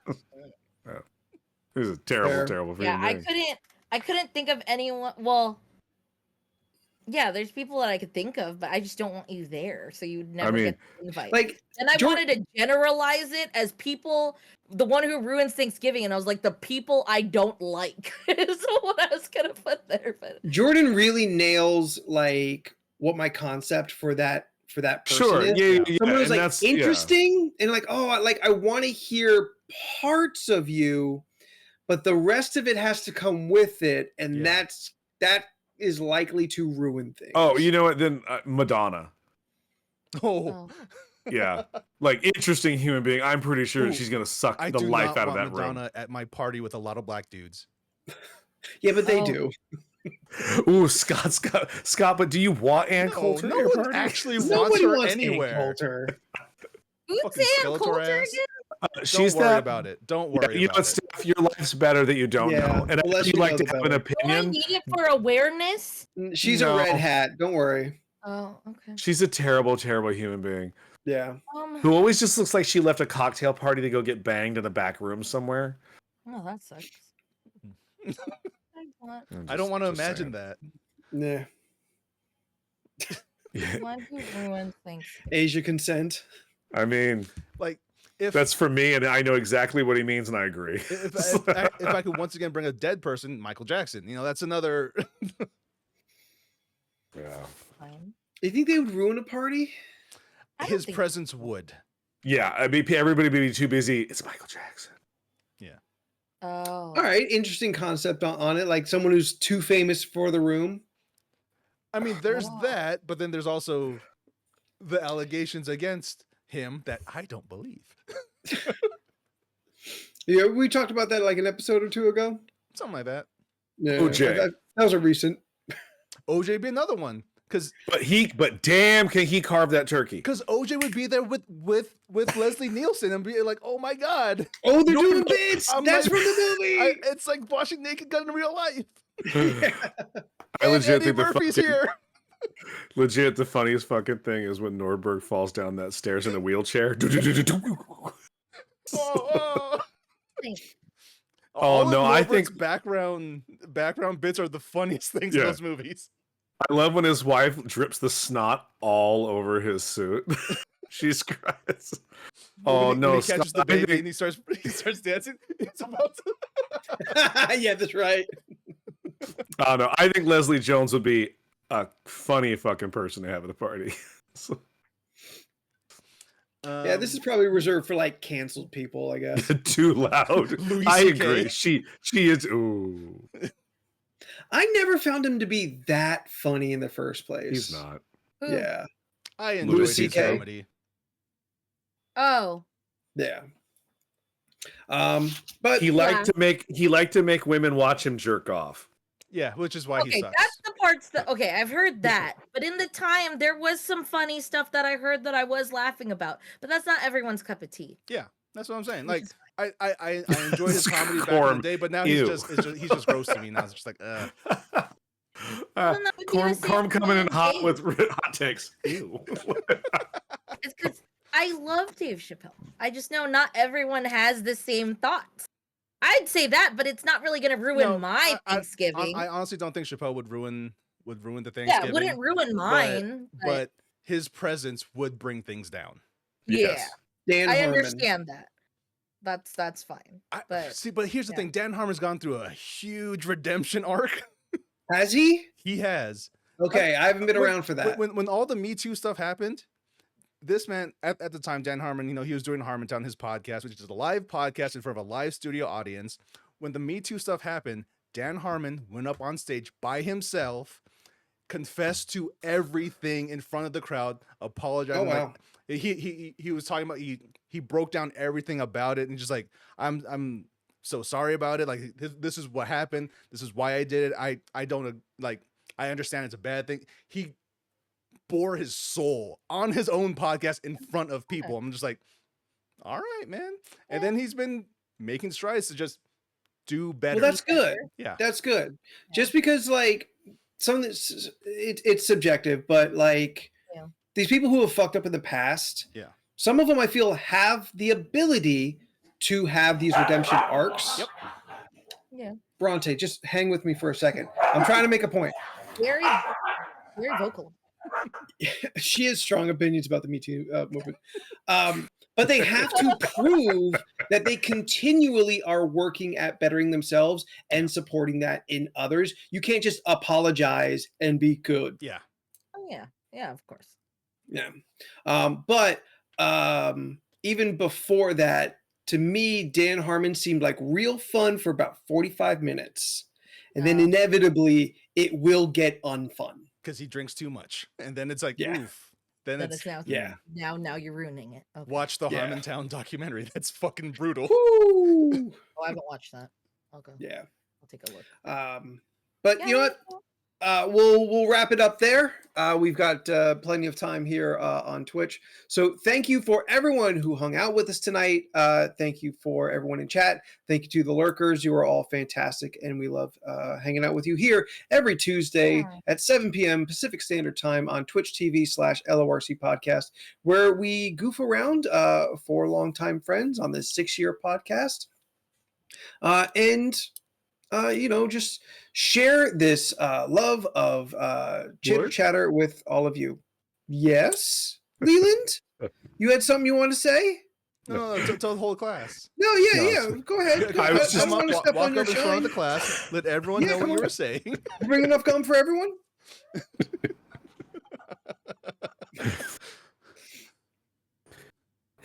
He's a terrible, Fair. terrible Yeah, human being. I couldn't think of anyone. Well, yeah, there's people that I could think of, but I just don't want you there, so you'd never mean, get the invite. like And I Jor- wanted to generalize it as people, the one who ruins Thanksgiving, and I was like, the people I don't like is what I was gonna put there. But Jordan really nails like what my concept for that person Sure. is. Yeah. Someone who's and like that's- yeah. interesting and like, oh, I want to hear parts of you, but the rest of it has to come with it, and Yeah. that is likely to ruin things. Oh, you know what? Then Madonna. Oh, Yeah. Like, interesting human being. I'm pretty sure Ooh, she's going to suck I the do life not out of want that room. Madonna at my party with a lot of black dudes. Yeah, but they Oh. do. Ooh, Scott, but do you want Ann Coulter no at your one party? actually wants Nobody her wants Ann anywhere. Coulter. who's Fucking Sam Skeletor Coulter ass. again? She's Don't worry that. about it. Don't Yeah, worry you know, about it. Steph, your life's better that you don't Yeah, know. And the less if you you like know, to the have an better. Do I opinion, need it for awareness? She's No. a red hat. Don't worry. Oh, okay. she's a terrible, terrible human being Yeah. who always just looks like she left a cocktail party to go get banged in a back room somewhere. Oh, that sucks. I don't want to imagine that. Nah. Yeah. Why do you ruin things? Asia consent. I mean, Like, if that's for me, and I know exactly what he means, and I agree. if I could once again bring a dead person, Michael Jackson. You know, that's another. Yeah. Fine. You think they would ruin a party? I don't His think- presence would. Yeah, I mean, everybody would be too busy. It's Michael Jackson. Oh. All right, interesting concept on it. Like someone who's too famous for the room. I mean, there's Oh. that, but then there's also the allegations against him that I don't believe. Yeah, we talked about that like an episode or two ago. Something like that. Yeah, OJ. that was a recent. OJ be another one, because But damn, can he carve that turkey? OJ would be there with Leslie Nielsen and be like, oh my god, Oh, they're No, doing no, bits. I'm That's like- from the movie. it's like watching Naked Gun in real life. I And legit Eddie think the Murphy's fucking, here. legit the funniest fucking thing is when Nordberg falls down that stairs in a wheelchair. Oh, Thanks. All of no, I Norbert's think- background bits are the funniest things in Yeah. those movies. I love when his wife drips the snot all over his suit. She's cries. Oh When he no, catches Scott, the I baby think- and he starts dancing. It's about to... Yeah, that's right. I don't know. I think Leslie Jones would be a funny fucking person to have at the party. So- Yeah, this is probably reserved for like canceled people, I guess. too loud. Louis I CK. agree. She is. Ooh, I never found him to be that funny in the first place. he's not. Who? Yeah, I Louis enjoyed his CK. comedy. Oh. yeah. But He liked to make women watch him jerk off. Yeah, which is why he Okay, sucks. that's the parts that okay, I've heard that. But in the time there was some funny stuff that I heard that I was laughing about. But that's not everyone's cup of tea. Yeah, that's what I'm saying. Which Like is I enjoyed his comedy back in Corm. the day, but now Ew. he's just gross to me now. It's just like Well, that would be the same Corm coming in thing, hot Dave. with hot takes. Ew. It's because I love Dave Chappelle. I just know not everyone has the same thoughts. I'd say that, but it's not really going to ruin No, my Thanksgiving. I honestly don't think Chappelle would ruin the yeah, Thanksgiving. it wouldn't ruin mine. but his presence would bring things down. yeah, Yes. Dan I Harmon. understand that. That's fine. But But here's the yeah. thing: Dan Harmon's gone through a huge redemption arc. Has he? He has. Okay, I haven't been When- around for that. When all the Me Too stuff happened, this man at the time, Dan Harmon, he was doing Harmontown, his podcast, which is a live podcast in front of a live studio audience. When the Me Too stuff happened, Dan Harmon went up on stage by himself, confessed to everything in front of the crowd, apologized. Oh, wow. He was talking about he broke down everything about it and just like I'm so sorry about it. Like this is what happened. This is why I did it. I don't like. I understand it's a bad thing. He bore his soul on his own podcast in front of people. I'm just like, all right, man. And then he's been making strides to just do better. Well, that's good. Yeah. That's good. Just because, like, it's subjective, but like Yeah. these people who have fucked up in the past, Yeah. some of them I feel have the ability to have these redemption arcs. Yep. yeah, Bronte, just hang with me for a second. I'm trying to make a point. very, very vocal. She has strong opinions about the Me Too movement. But they have to prove that they continually are working at bettering themselves and supporting that in others. You can't just apologize and be good. Yeah. Oh yeah, of course. Yeah. But even before that, to me, Dan Harmon seemed like real fun for about 45 minutes. And then Oh. inevitably it will get unfun. Because he drinks too much. And then it's like, Yeah. oof. Then That it's is now. Yeah. Now you're ruining it. Okay. watch the Yeah. Harmontown documentary. That's fucking brutal. Woo! Oh, I haven't watched that. I'll go. Yeah. I'll take a look. But you know what? We'll wrap it up there. We've got plenty of time here on Twitch. So thank you for everyone who hung out with us tonight. Thank you for everyone in chat. Thank you to the lurkers. You are all fantastic, and we love hanging out with you here every Tuesday Yeah. at 7 p.m. Pacific Standard Time on Twitch TV/LORC Podcast, where we goof around for longtime friends on this 6-year podcast. Just share this love of chitter Lord? chatter with all of you. Yes, Leland, you had something you want to say? No, tell the whole class. No, No, yeah. Go ahead. I was I just- don't want to step walk on your up in front of shine. the class. Let everyone Yeah, know what come you on. were saying. You bring enough gum for everyone?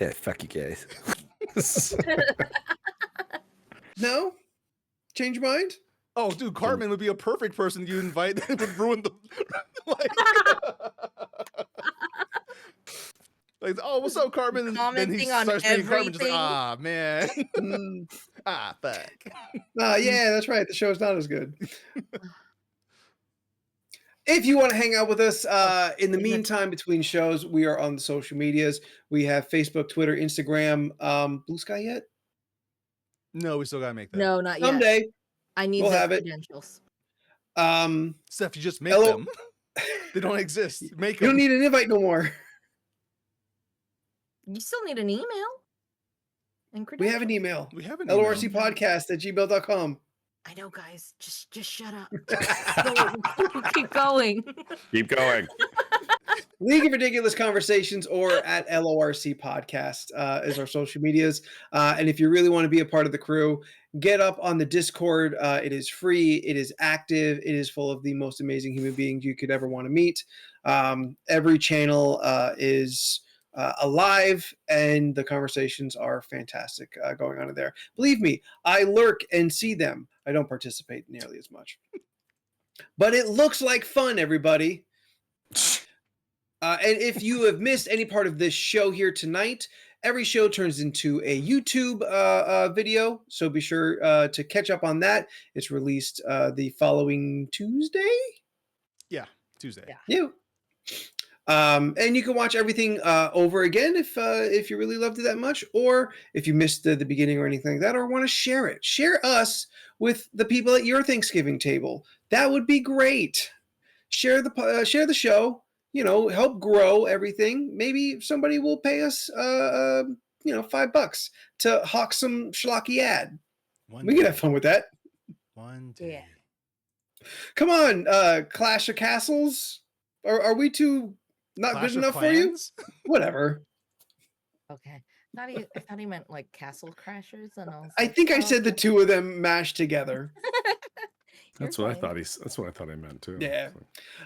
Yeah, fuck you guys. No? Change your mind? Oh, dude, Cartman would be a perfect person you invite. That would ruin the like, oh, what's up, Cartman? And then he Commenting on starts being Cartman, just like, everything. ah, man, Mm, fuck. yeah, that's right. The show's not as good. If you want to hang out with us in the meantime between shows, we are on the social medias. We have Facebook, Twitter, Instagram. Blue Sky yet? No, we still gotta make that. No, not yet. Someday. I need we'll the have it. credentials. Steph, you just make Hello? them. They don't exist. Make You them. don't need an invite no more. You still need an email. And We have an credentials. email. We have an LORCpodcast@gmail.com. I know, guys. Just shut up. Keep going. Keep going. League of Ridiculous Conversations or at LORC Podcast is our social medias. And if you really want to be a part of the crew, get up on the Discord. It is free. It is active. It is full of the most amazing human beings you could ever want to meet. Every channel is alive, and the conversations are fantastic going on in there. Believe me, I lurk and see them. I don't participate nearly as much. But it looks like fun, everybody. And if you have missed any part of this show here tonight, every show turns into a YouTube video. So be sure to catch up on that. It's released the following Tuesday. Yeah, Tuesday. Yeah. And you can watch everything over again if you really loved it that much, or if you missed the beginning or anything like that, or want to share it. Share us with the people at your Thanksgiving table. That would be great. Share the show. Help grow everything. Maybe somebody will pay us, $5 to hawk some schlocky ad. We can have fun with that. One day. Yeah. Come on, Clash of Castles. Are we too not Clash good of enough for you? Clans? Whatever. Okay. I thought he meant like Castle Crashers, and I think I said the two of them mashed together. That's what I thought that's what I thought I meant too. Yeah.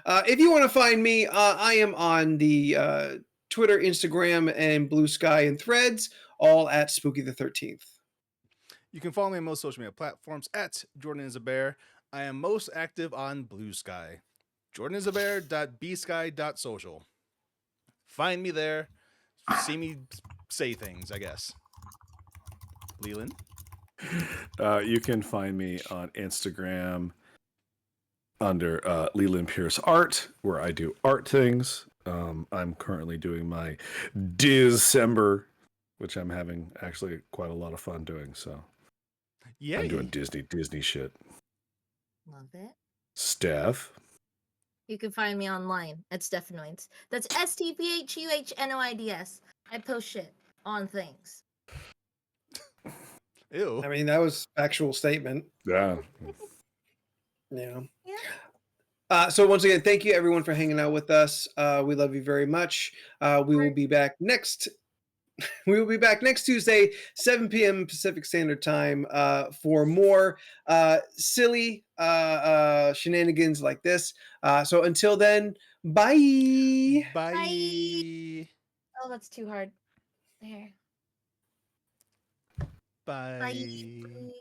If you want to find me, I am on the Twitter, Instagram, and Blue Sky and Threads, all at Spooky the 13th. You can follow me on most social media platforms at Jordan is a Bear. I am most active on Blue Sky. JordanIsABear.bsky.social. Find me there. See me say things, I guess. Leland? You can find me on Instagram under Leland Pierce Art, where I do art things. I'm currently doing my December, which I'm having actually quite a lot of fun doing. So Yeah. I'm doing Disney shit. Love it. Steph. You can find me online at Stephanoids. That's STPHUHNOIDS. I post shit on things. Ew. I mean, that was actual statement. Yeah. Yeah. Yeah. So once again, thank you everyone for hanging out with us. We love you very much. We will be back next. We will be back next Tuesday, 7 p.m. Pacific Standard Time, for more silly shenanigans like this. So until then, bye. Bye. Oh, that's too hard. There. Bye. Bye.